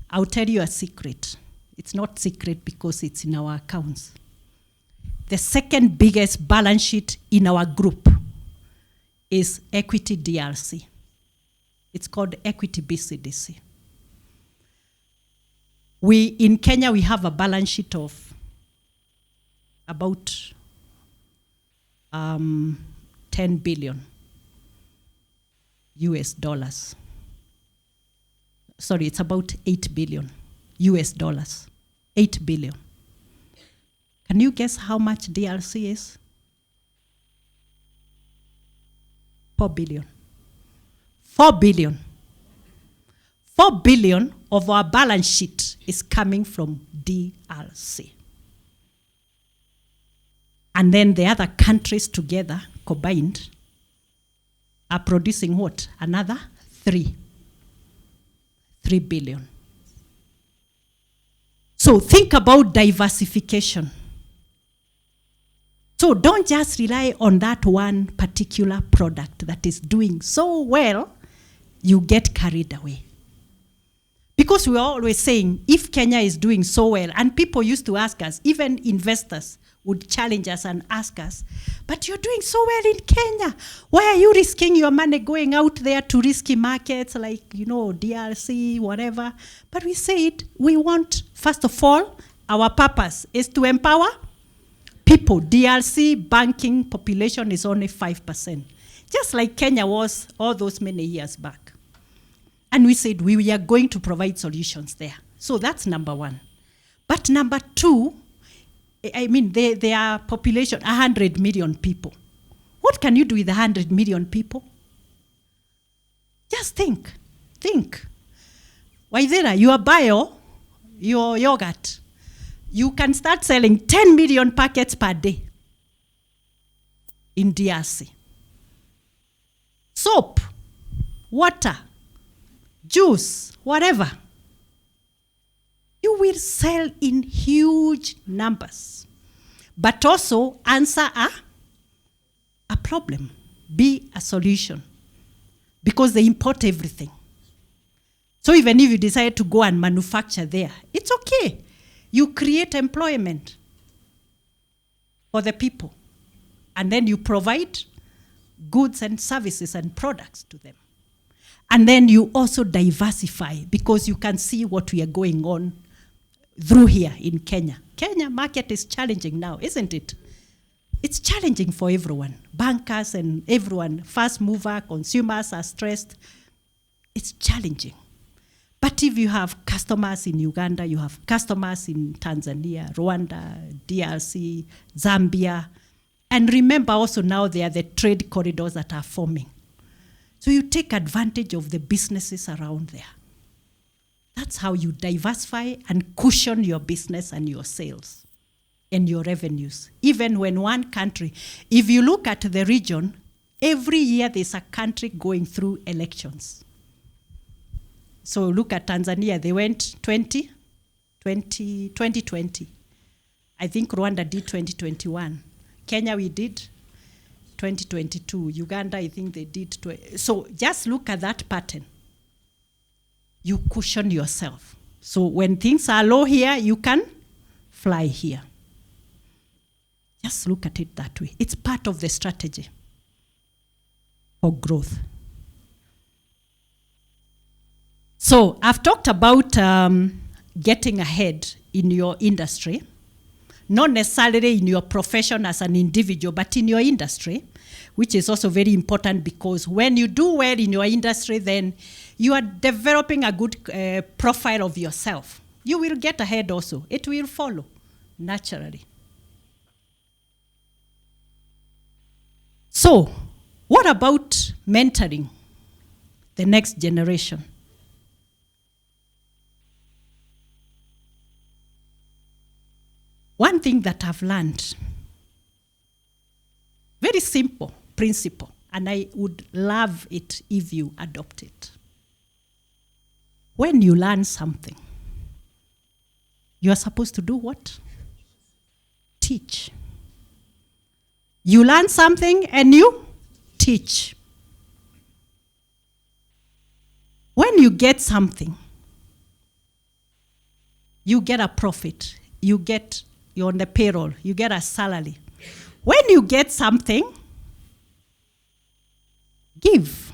I'll tell you a secret. It's not secret because it's in our accounts. The second biggest balance sheet in our group is Equity DRC. It's called Equity BCDC. In Kenya, we have a balance sheet of about 10 billion US dollars. Sorry, it's about 8 billion US dollars. 8 billion. Can you guess how much DRC is? 4 billion. 4 billion. 4 billion of our balance sheet is coming from DRC. And then the other countries together, combined, are producing what? Another 3 billion. So think about diversification. So don't just rely on that one particular product that is doing so well, you get carried away. Because we're always saying, if Kenya is doing so well, and people used to ask us, even investors would challenge us and ask us, but you're doing so well in Kenya. Why are you risking your money going out there to risky markets like, DRC, whatever? But we said, we want, first of all, our purpose is to empower people. DRC banking population is only 5%, just like Kenya was all those many years back. And we said we are going to provide solutions there. So that's number one. But number two, their population, 100 million people. What can you do with 100 million people? Just think. Waithera, your yogurt, you can start selling 10 million packets per day in DRC. Soap, water, juice, whatever. You will sell in huge numbers. But also answer a problem, be a solution. Because they import everything. So even if you decide to go and manufacture there, it's okay. You create employment for the people. And then you provide goods and services and products to them. And then you also diversify because you can see what we are going on through here in Kenya. Kenya market is challenging now, isn't it? It's challenging for everyone. Bankers and everyone, fast mover, consumers are stressed. It's challenging. But if you have customers in Uganda, you have customers in Tanzania, Rwanda, DRC, Zambia, and remember also now there are the trade corridors that are forming. So you take advantage of the businesses around there. That's how you diversify and cushion your business and your sales and your revenues. Even when one country, if you look at the region, every year there's a country going through elections. So look at Tanzania, they went 2020. I think Rwanda did 2021. Kenya we did 2022. Uganda, I think they did. So just look at that pattern. You cushion yourself. So when things are low here, you can fly here. Just look at it that way. It's part of the strategy for growth. So I've talked about getting ahead in your industry, not necessarily in your profession as an individual, but in your industry, which is also very important because when you do well in your industry, then you are developing a good profile of yourself. You will get ahead also. It will follow naturally. So, what about mentoring the next generation? One thing that I've learned, very simple principle, and I would love it if you adopt it. When you learn something, you are supposed to do what? Teach. You learn something and you teach. When you get something, you get a profit. You're on the payroll. You get a salary. When you get something, give.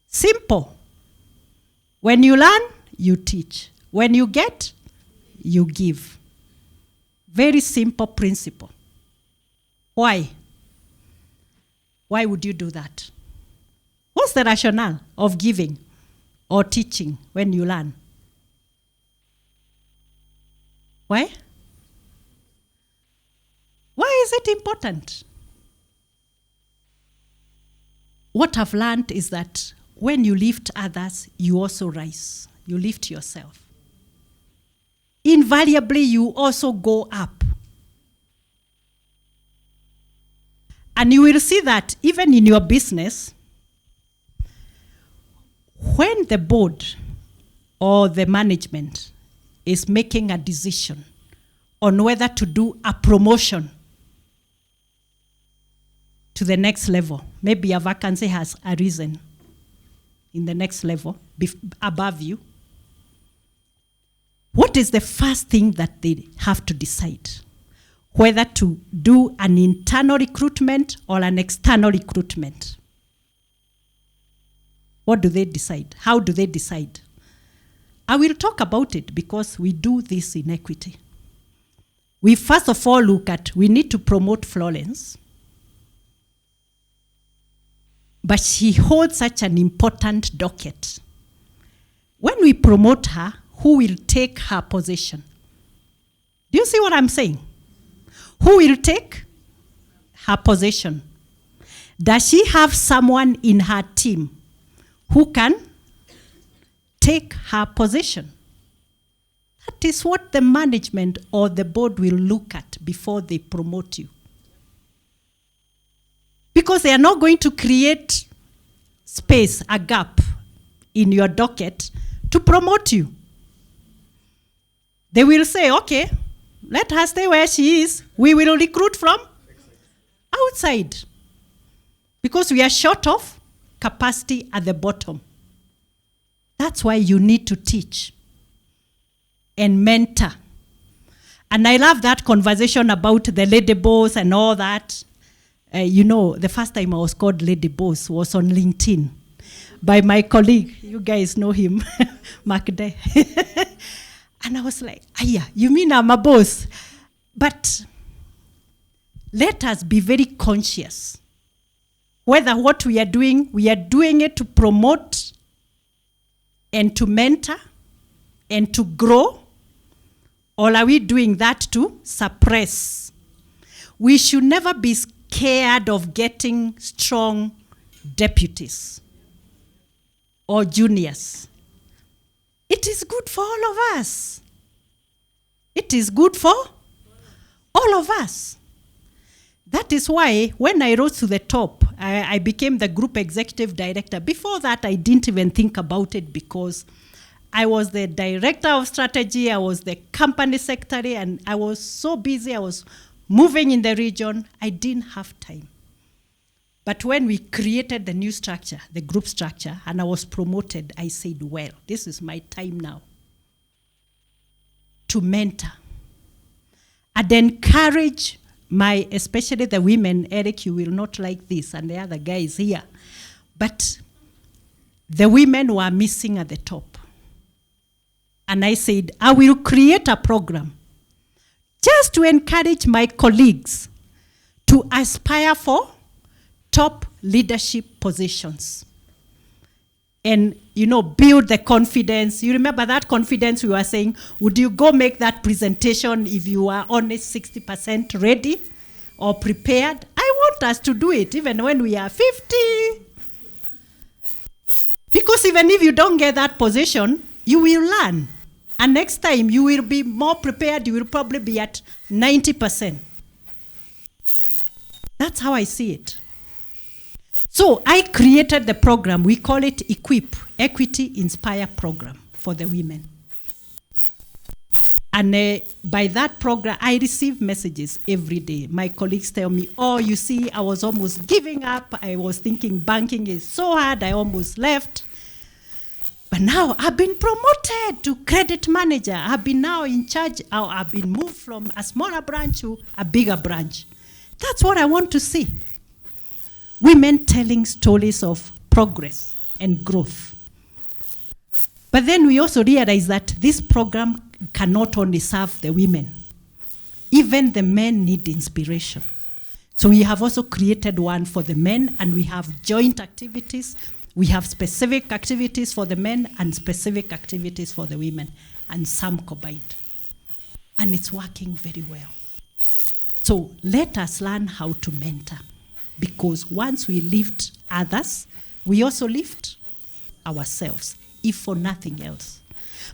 Simple. When you learn, you teach. When you get, you give. Very simple principle. Why? Why would you do that? What's the rationale of giving or teaching when you learn? Why? Why is it important? What I've learned is that when you lift others, you also rise. You lift yourself. Invariably, you also go up. And you will see that even in your business, when the board or the management is making a decision on whether to do a promotion to the next level. Maybe a vacancy has arisen in the next level above you. What is the first thing that they have to decide? Whether to do an internal recruitment or an external recruitment. What do they decide? How do they decide? I will talk about it because we do this in equity. We first of all look at, we need to promote Florence, but she holds such an important docket. When we promote her, who will take her position? Do you see what I'm saying? Who will take her position? Does she have someone in her team who can take her position? That is what the management or the board will look at before they promote you. Because they are not going to create space, a gap in your docket to promote you. They will say, okay, let her stay where she is. We will recruit from outside. Because we are short of capacity at the bottom. That's why you need to teach and mentor. And I love that conversation about the lady boss and all that. The first time I was called lady boss was on LinkedIn by my colleague. You guys know him, Mark Day. And I was like, you mean I'm a boss? But let us be very conscious whether what we are doing it to promote and to mentor and to grow, or are we doing that to suppress? We should never be scared of getting strong deputies or juniors. It is good for all of us. It is good for all of us. That is why when I rose to the top, I became the group executive director. Before that, I didn't even think about it because I was the director of strategy, I was the company secretary, and I was so busy, I was moving in the region, I didn't have time. But when we created the new structure, the group structure, and I was promoted, I said, well, this is my time now to mentor and encourage especially the women. Eric, you will not like this, and the other guys here. But the women were missing at the top. And I said, I will create a program just to encourage my colleagues to aspire for top leadership positions. And, build the confidence. You remember that confidence we were saying, would you go make that presentation if you are only 60% ready or prepared? I want us to do it even when we are 50. Because even if you don't get that position, you will learn. And next time you will be more prepared, you will probably be at 90%. That's how I see it. So I created the program. We call it EQUIP, Equity Inspire Program for the women. And by that program, I receive messages every day. My colleagues tell me, you see, I was almost giving up. I was thinking banking is so hard. I almost left. But now I've been promoted to credit manager. I've been now in charge. I've been moved from a smaller branch to a bigger branch. That's what I want to see. Women telling stories of progress and growth. But then we also realize that this program cannot only serve the women. Even the men need inspiration. So we have also created one for the men, and we have joint activities. We have specific activities for the men and specific activities for the women, and some combined. And it's working very well. So let us learn how to mentor. Because once we lift others, we also lift ourselves, if for nothing else.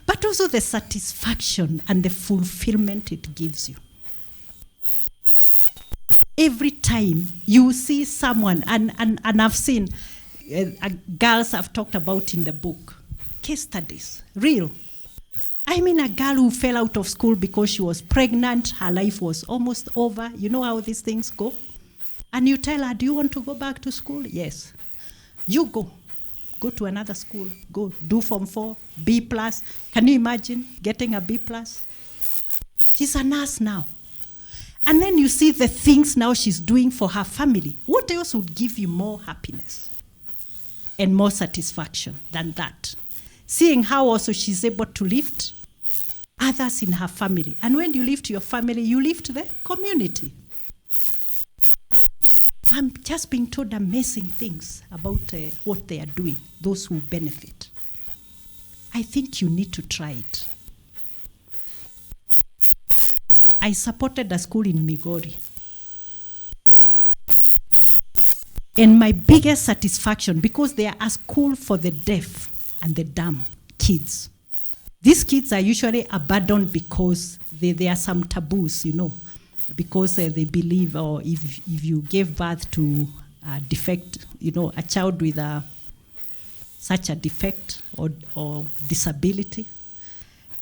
But also the satisfaction and the fulfillment it gives you. Every time you see someone, and I've seen girls I've talked about in the book, case studies, real. I mean, a girl who fell out of school because she was pregnant, her life was almost over. You know how these things go? And you tell her, do you want to go back to school? Yes. You go. Go to another school. Go do Form 4, B+. Can you imagine getting a B+? She's a nurse now. And then you see the things now she's doing for her family. What else would give you more happiness and more satisfaction than that? Seeing how also she's able to lift others in her family. And when you lift your family, you lift the community. I'm just being told amazing things about what they are doing, those who benefit. I think you need to try it. I supported a school in Migori. And my biggest satisfaction, because they are a school for the deaf and the dumb kids. These kids are usually abandoned because there are some taboos, you know, because they believe, or if you gave birth to a defect, you know, a child with such a defect or disability,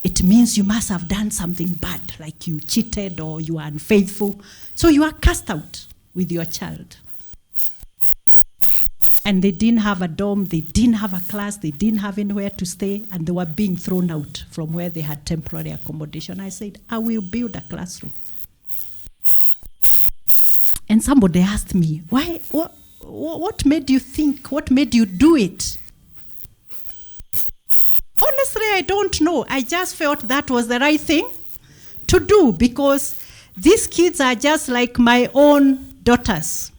it means you must have done something bad, like you cheated or you are unfaithful. So you are cast out with your child. And they didn't have a dorm, they didn't have a class, they didn't have anywhere to stay, and they were being thrown out from where they had temporary accommodation. I said, I will build a classroom. And somebody asked me, why? What made you think? What made you do it? Honestly, I don't know. I just felt that was the right thing to do, because these kids are just like my own daughters.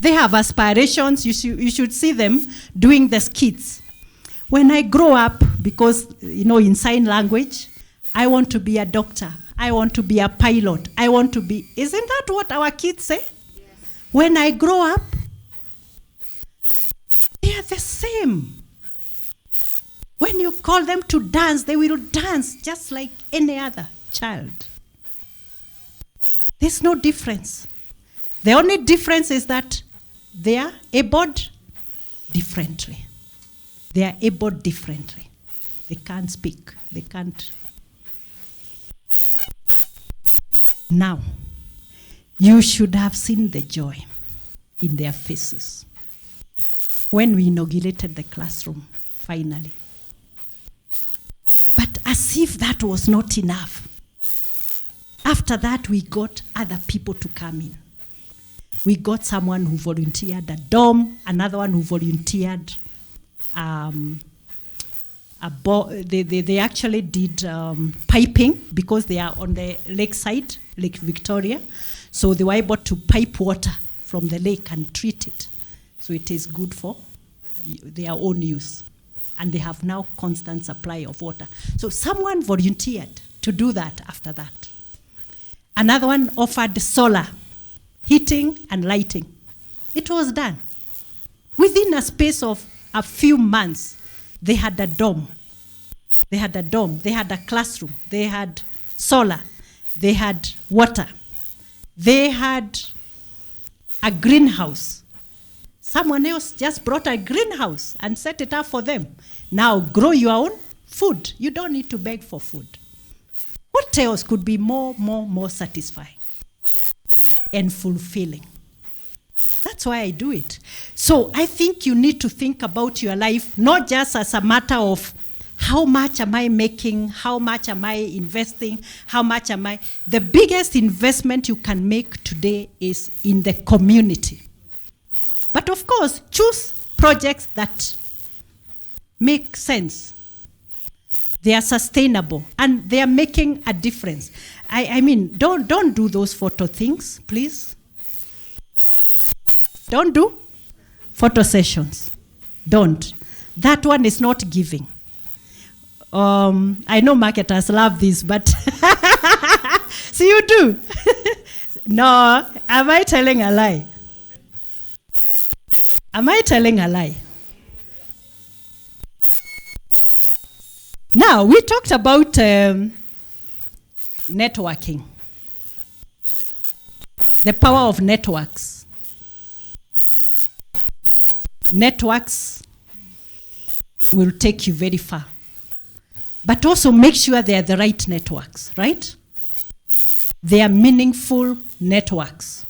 They have aspirations. You should see them doing the skits. When I grow up, because, you know, in sign language, I want to be a doctor. I want to be a pilot. I want to be... Isn't that what our kids say? Yes. When I grow up, they are the same. When you call them to dance, they will dance just like any other child. There's no difference. The only difference is that they are abled differently. They are abled differently. They can't speak. They can't. Now, you should have seen the joy in their faces when we inaugurated the classroom, finally. But as if that was not enough, after that we got other people to come in. We got someone who volunteered a dorm, another one who volunteered they actually did piping, because they are on the lakeside, Lake Victoria. So they were able to pipe water from the lake and treat it. So it is good for their own use. And they have now constant supply of water. So someone volunteered to do that after that. Another one offered solar heating and lighting. It was done. Within a space of a few months, they had a dorm. They had a dorm. They had a classroom. They had solar. They had water. They had a greenhouse. Someone else just brought a greenhouse and set it up for them. Now grow your own food. You don't need to beg for food. What else could be more satisfying and fulfilling? That's why I do it. So I think you need to think about your life, not just as a matter of how much am I making, how much am I investing, how much am I... The biggest investment you can make today is in the community. But of course, choose projects that make sense. They are sustainable and they are making a difference. I mean, don't do those photo things, please. Don't do photo sessions. Don't. That one is not giving. I know marketers love this, but so you do. No, am I telling a lie? Am I telling a lie? Now, we talked about networking. The power of networks. Networks will take you very far. But also make sure they are the right networks, right? They are meaningful networks.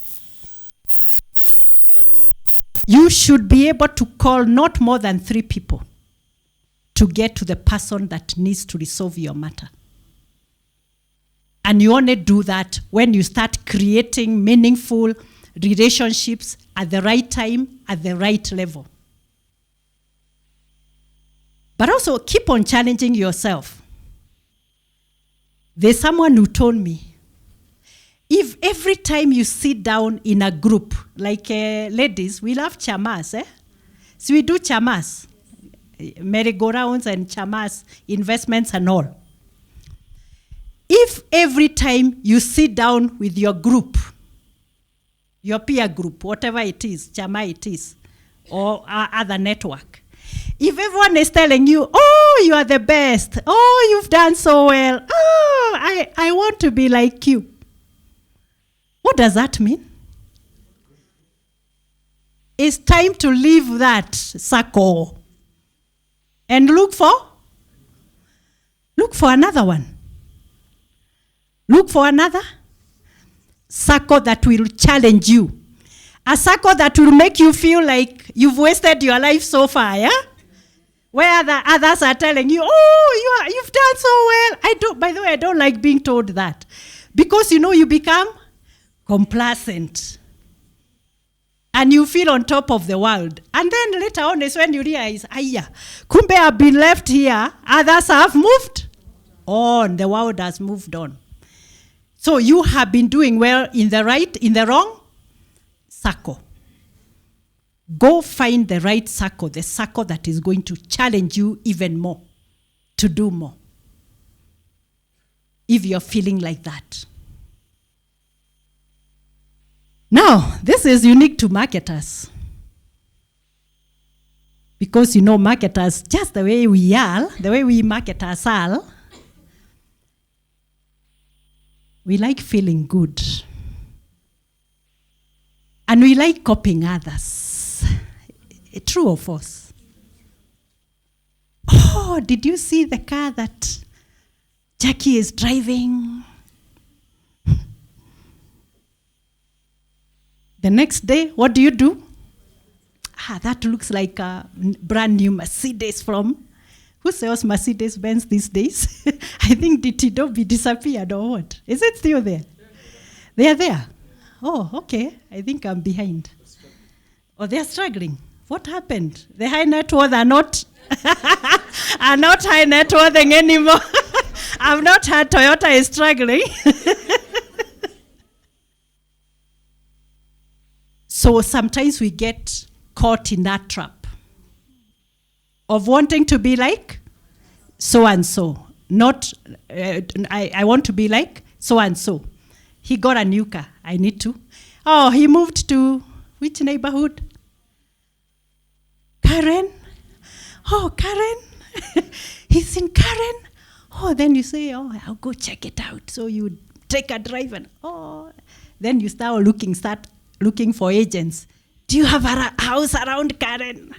You should be able to call not more than 3 people to get to the person that needs to resolve your matter. And you only do that when you start creating meaningful relationships at the right time, at the right level. But also keep on challenging yourself. There's someone who told me, if every time you sit down in a group, like ladies, we love chamas, eh? So we do chamas, merry-go-rounds and chamas, investments and all. If every time you sit down with your group, your peer group, whatever it is, chama it is, or other network, if everyone is telling you, oh, you are the best, oh, you've done so well, oh, I want to be like you, what does that mean? It's time to leave that circle and look for another one. Look for another circle that will challenge you. A circle that will make you feel like you've wasted your life so far, yeah? Where the others are telling you, oh, you've done so well. By the way, I don't like being told that. Because, you become complacent. And you feel on top of the world. And then later on is when you realize, kumbe I've been left here, others have moved on. The world has moved on. So you have been doing well in the wrong circle. Go find the right circle, the circle that is going to challenge you even more, to do more. If you're feeling like that. Now, this is unique to marketers. Because, marketers, just the way we are, the way we marketers are, we like feeling good. And we like copying others. True or false? Oh, did you see the car that Jackie is driving? The next day, what do? That looks like a brand new Mercedes from, who sells Mercedes-Benz these days? I think did Tidobi disappeared or what? Is it still there? They are there. Oh, okay. I think I'm behind. Oh, they are struggling. What happened? The high net worth are not high net worthing anymore. I've not heard Toyota is struggling. So sometimes we get caught in that trap of wanting to be like so-and-so. Not, I want to be like so-and-so. He got a new car. I need to. Oh, he moved to which neighborhood? Karen? Oh, Karen? He's in Karen? Oh, then you say, oh, I'll go check it out. So you take a drive and, then you start looking for agents. Do you have a house around Karen?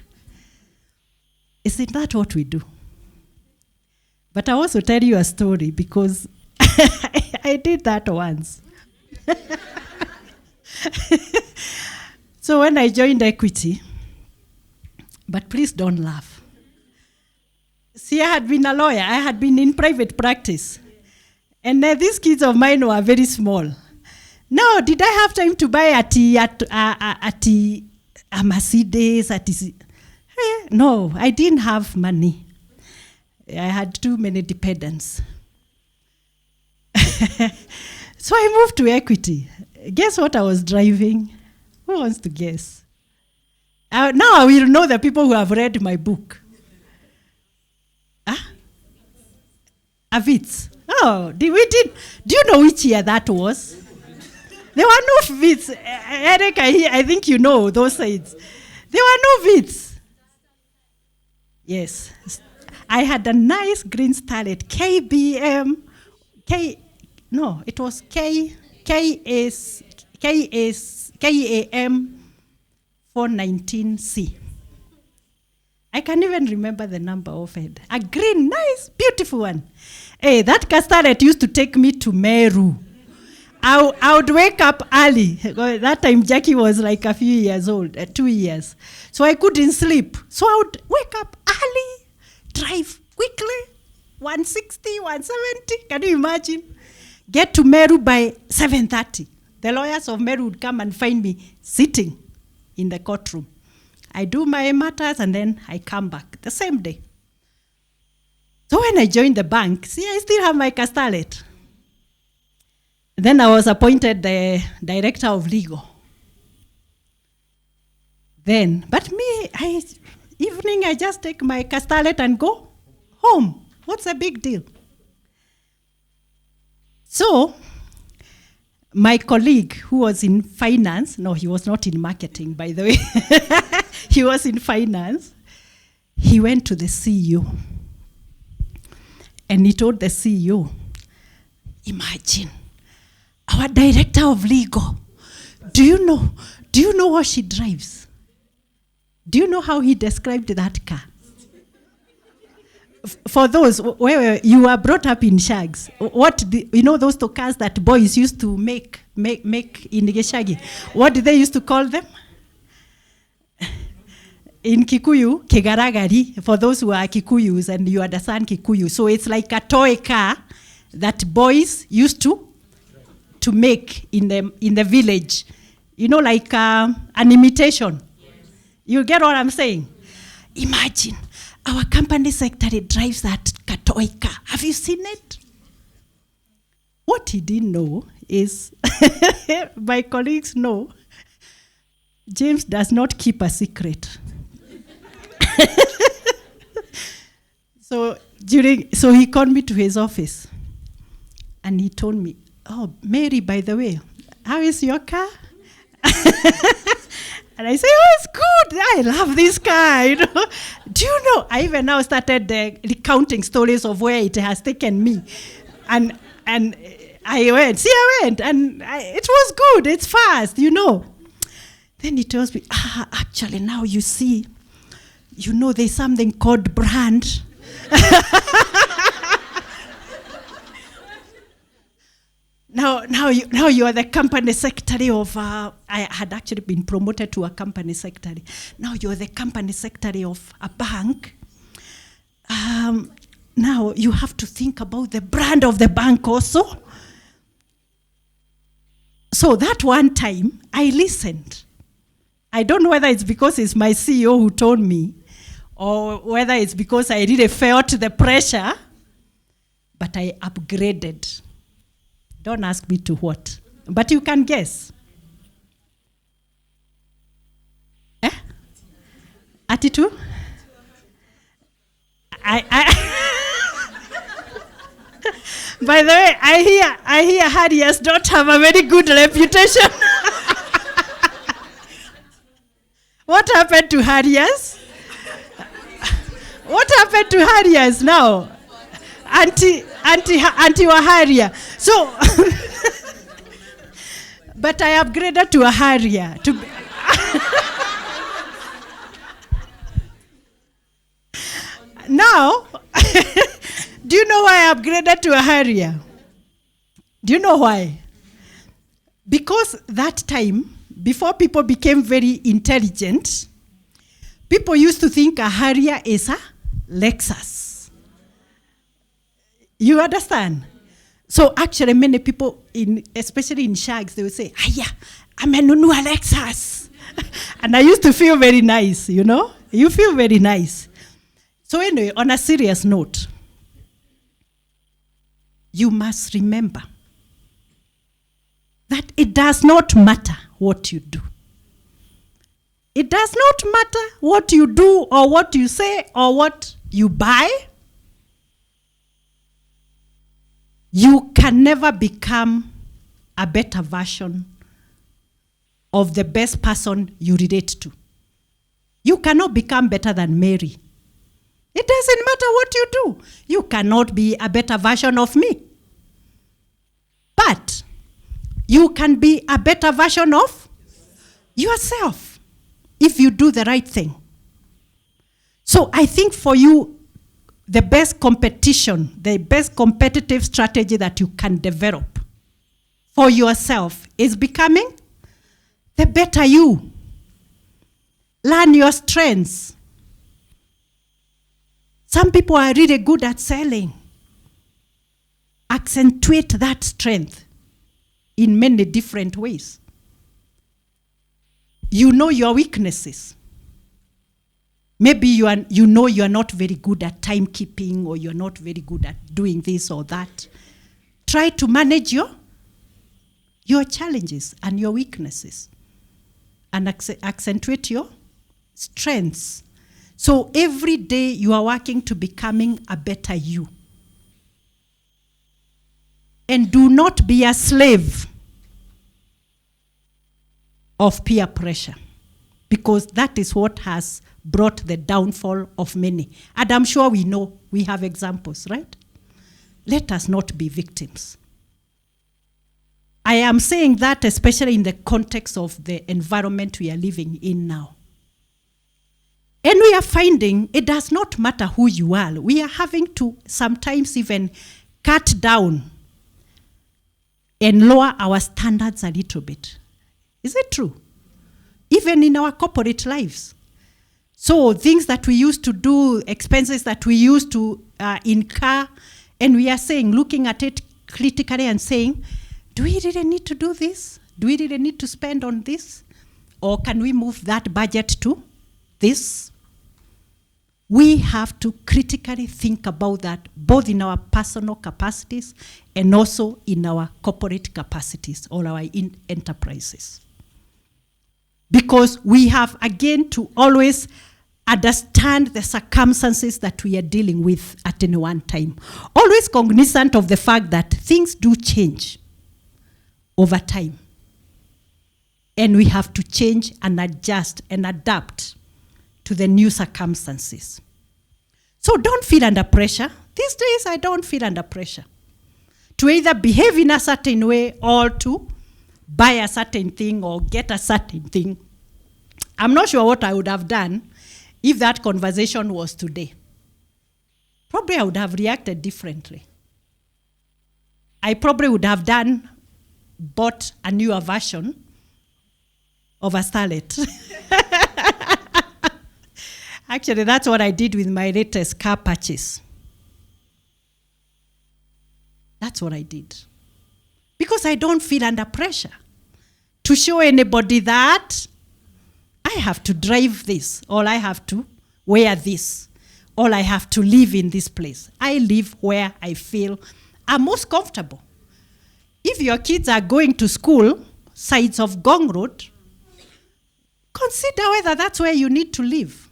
Isn't that what we do? But I also tell you a story because I did that once. So when I joined Equity, but please don't laugh. See, I had been a lawyer. I had been in private practice. And these kids of mine were very small. Now, did I have time to buy a Mercedes? No, I didn't have money. I had too many dependents. So I moved to Equity. Guess what I was driving? Who wants to guess? Now I will know the people who have read my book. A Vitz. Oh, do you know which year that was? There were no Vitz. Eric, I think you know those sides. There were no Vitz. Yes. I had a nice green Starlet, KBM, it was KAM 419C. I can even remember the number of it. A green, nice, beautiful one. Hey, that castanet used to take me to Meru. I would wake up early. That time Jackie was like a few years old, 2 years. So I couldn't sleep. So I would wake up early, drive quickly, 160, 170. Can you imagine? Get to Meru by 7:30. The lawyers of Meru would come and find me sitting in the courtroom. I do my matters and then I come back the same day. So when I joined the bank, see, I still have my castalet. Then I was appointed the director of legal. Then, but me, evening I just take my castalet and go home. What's the big deal? So, my colleague who was in finance, no, he was not in marketing, by the way. He was in finance. He went to the CEO. And he told the CEO, imagine, our director of legal, do you know what she drives? Do you know how he described that car? For those where you were brought up in shags, those cars that boys used to make in Geshagi, what did they used to call them? In Kikuyu, kegaragari, for those who are Kikuyus and you understand Kikuyu. So it's like a toy car that boys used to make in the village. Like an imitation. You get what I'm saying? Imagine, our company secretary drives that toy car. Have you seen it? What he didn't know is, my colleagues know, James does not keep a secret. So he called me to his office and he told me, oh, Mary, by the way, how is your car? And I say, oh, it's good. I love this car. Do you know, I even now started recounting stories of where it has taken me. And I went, and it was good. It's fast, Then he tells me, actually, now you see, there's something called brand. Now you are the company secretary of, I had actually been promoted to a company secretary. Now you're the company secretary of a bank. Now you have to think about the brand of the bank also. So that one time, I listened. I don't know whether it's because it's my CEO who told me, or whether it's because I really felt the pressure, but I upgraded. Don't ask me to what, but you can guess. Attitude? By the way, I hear Harriers don't have a very good reputation. What happened to Harriers? What happened to Harriers now? Auntie wa Harrier. So, but I upgraded to a Harrier. Now, do you know why I upgraded to a Harrier? Do you know why? Because that time, before people became very intelligent, people used to think a Harrier is a Lexus. You understand? So actually many people, especially in shags, they would say, Aya, amenunua Lexus. And I used to feel very nice, You feel very nice. So anyway, on a serious note, you must remember that it does not matter what you do. It does not matter what you do or what you say or what you buy. You can never become a better version of the best person you relate to. You cannot become better than Mary. It doesn't matter what you do. You cannot be a better version of me. But you can be a better version of yourself if you do the right thing. So I think for you, the best competition, the best competitive strategy that you can develop for yourself is becoming the better you. Learn your strengths. Some people are really good at selling. Accentuate that strength in many different ways. You know your weaknesses. Maybe you know you are not very good at timekeeping, or you're not very good at doing this or that. Try to manage your challenges and your weaknesses, and accentuate your strengths. So every day you are working to becoming a better you. And do not be a slave of peer pressure, because that is what has brought the downfall of many. And I'm sure we have examples, right? Let us not be victims. I am saying that especially in the context of the environment we are living in now. And we are finding it does not matter who you are. We are having to sometimes even cut down and lower our standards a little bit. Is it true? Even in our corporate lives. So things that we used to do, expenses that we used to incur, and we are saying, looking at it critically and saying, do we really need to do this? Do we really need to spend on this? Or can we move that budget to this? We have to critically think about that, both in our personal capacities and also in our corporate capacities or our enterprises. Because we have, again, to always understand the circumstances that we are dealing with at any one time. Always cognizant of the fact that things do change over time. And we have to change and adjust and adapt to the new circumstances. So don't feel under pressure. These days I don't feel under pressure to either behave in a certain way or to buy a certain thing or get a certain thing. I'm not sure what I would have done if that conversation was today. Probably I would have reacted differently. I probably would have bought a newer version of a starlet. Actually, that's what I did with my latest car purchase. That's what I did. Because I don't feel under pressure to show anybody that I have to drive this, or I have to wear this, or I have to live in this place. I live where I feel I'm most comfortable. If your kids are going to school, sides of Gong Road, consider whether that's where you need to live.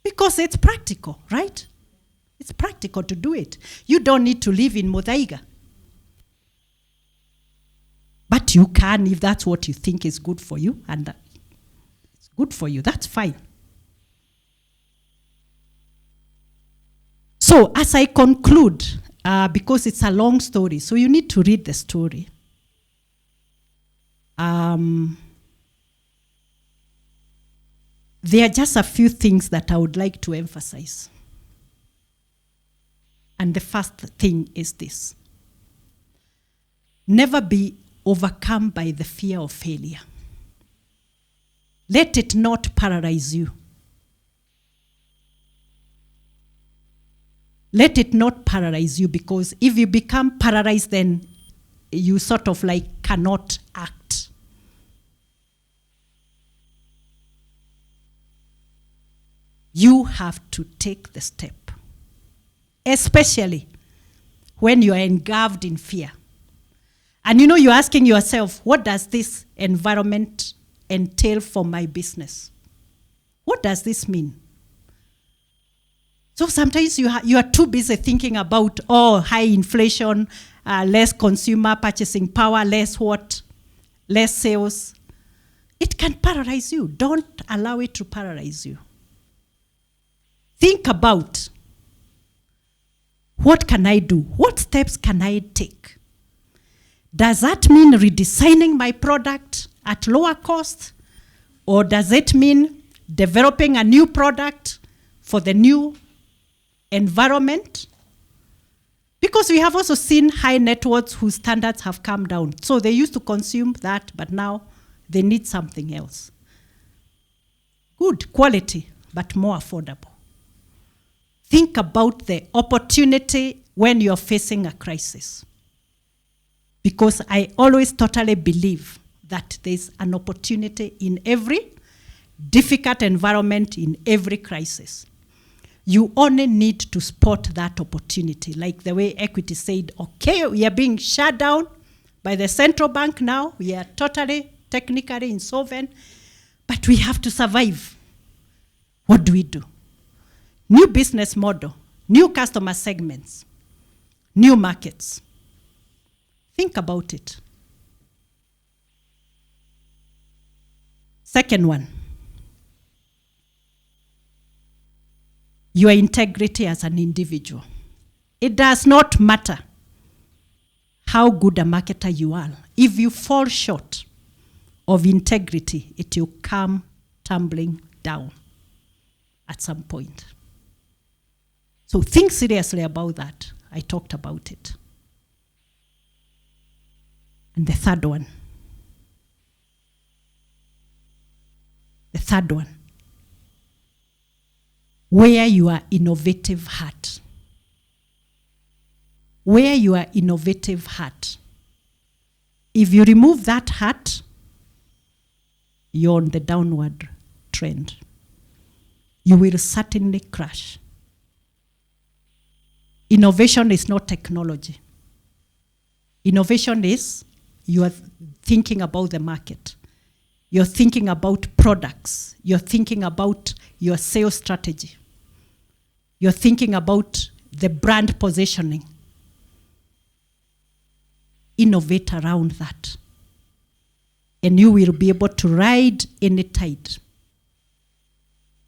Because it's practical, right? It's practical to do it. You don't need to live in Muthaiga. But you can if that's what you think is good for you, and it's good for you. That's fine. So as I conclude, because it's a long story, so you need to read the story. There are just a few things that I would like to emphasize. And the first thing is this. Never be overcome by the fear of failure. Let it not paralyze you. Let it not paralyze you, because if you become paralyzed, then you sort of like cannot act. You have to take the step, especially when you are engulfed in fear. And you're asking yourself, what does this environment entail for my business? What does this mean? So sometimes you are too busy thinking about, high inflation, less consumer purchasing power, less sales. It can paralyze you. Don't allow it to paralyze you. Think about, what can I do? What steps can I take? Does that mean redesigning my product at lower cost? Or does it mean developing a new product for the new environment. Because we have also seen high net worths whose standards have come down. So they used to consume that, but now they need something else. Good quality, but more affordable. Think about the opportunity when you're facing a crisis. Because I always totally believe that there's an opportunity in every difficult environment, in every crisis. You only need to spot that opportunity, like the way Equity said, okay, we are being shut down by the central bank now. We are totally, technically insolvent, but we have to survive. What do we do? New business model, new customer segments, new markets. Think about it. Second one, your integrity as an individual. It does not matter how good a marketer you are. If you fall short of integrity, it will come tumbling down at some point. So think seriously about that. I talked about it. And the third one. Where your innovative heart. Where your innovative heart. If you remove that heart, you're on the downward trend. You will certainly crash. Innovation is not technology. Innovation is you are thinking about the market. You're thinking about products. You're thinking about your sales strategy. You're thinking about the brand positioning. Innovate around that. And you will be able to ride any tide,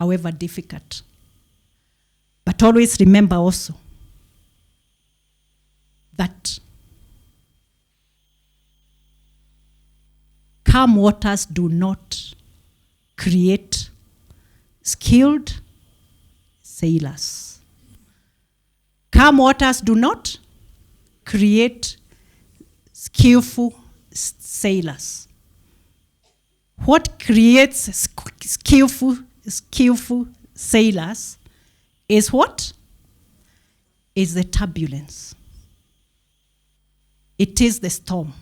however difficult. But always remember also that calm waters do not create skilled sailors. Calm waters do not create skillful sailors. What creates skillful sailors is what? Is the turbulence. It is the storm.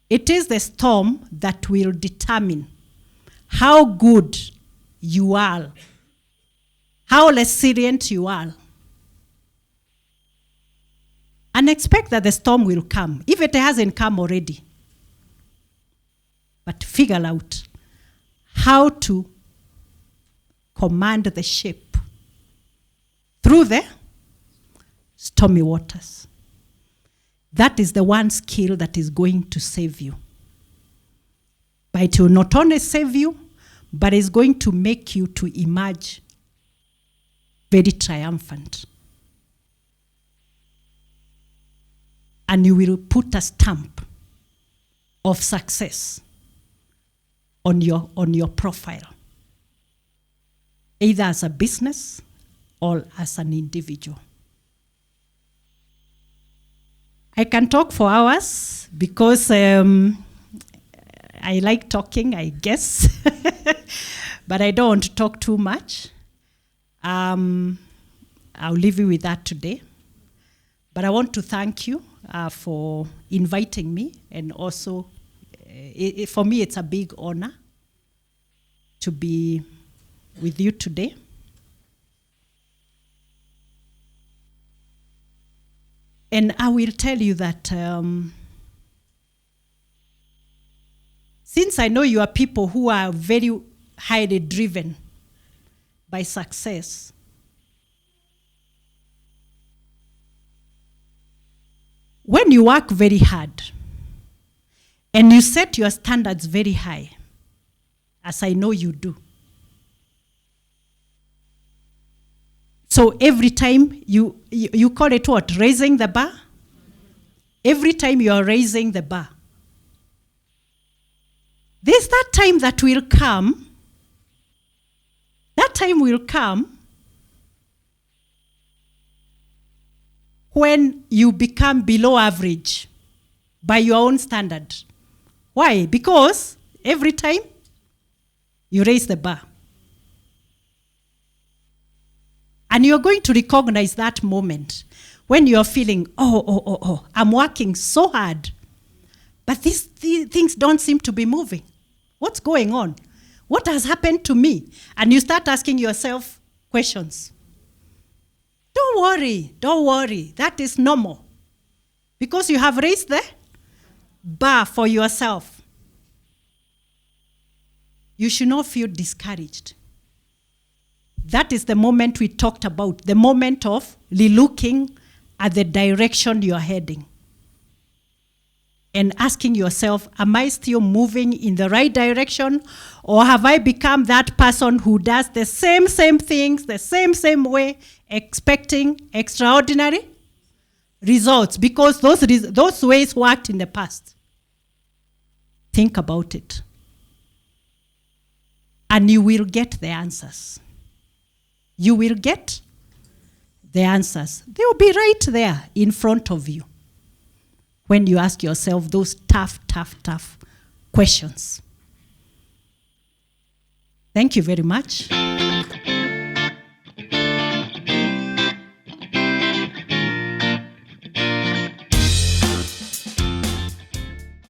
It is the storm that will determine how good you are, how resilient you are. And expect that the storm will come, if it hasn't come already. But figure out how to command the ship through the stormy waters. That is the one skill that is going to save you. But it will not only save you, but it's going to make you to emerge very triumphant. And you will put a stamp of success on your profile, either as a business or as an individual. I can talk for hours because I like talking, I guess, but I don't want to talk too much. I'll leave you with that today. But I want to thank you for inviting me, and also for me it's a big honor to be with you today. And I will tell you that since I know you are people who are very highly driven by success, when you work very hard and you set your standards very high, as I know you do, so every time you call it what? Raising the bar? Every time you are raising the bar, there's that time that will come, that that time will come when you become below average by your own standard. Why? Because every time you raise the bar. And you're going to recognize that moment when you're feeling, I'm working so hard, but these things don't seem to be moving. What's going on? What has happened to me? And you start asking yourself questions. Don't worry. That is normal. Because you have raised the bar for yourself. You should not feel discouraged. That is the moment we talked about, the moment of relooking at the direction you're heading. And asking yourself, am I still moving in the right direction? Or have I become that person who does the same things, the same way, expecting extraordinary results? Because those ways worked in the past. Think about it. And you will get the answers. You will get the answers. They will be right there in front of you when you ask yourself those tough questions. Thank you very much.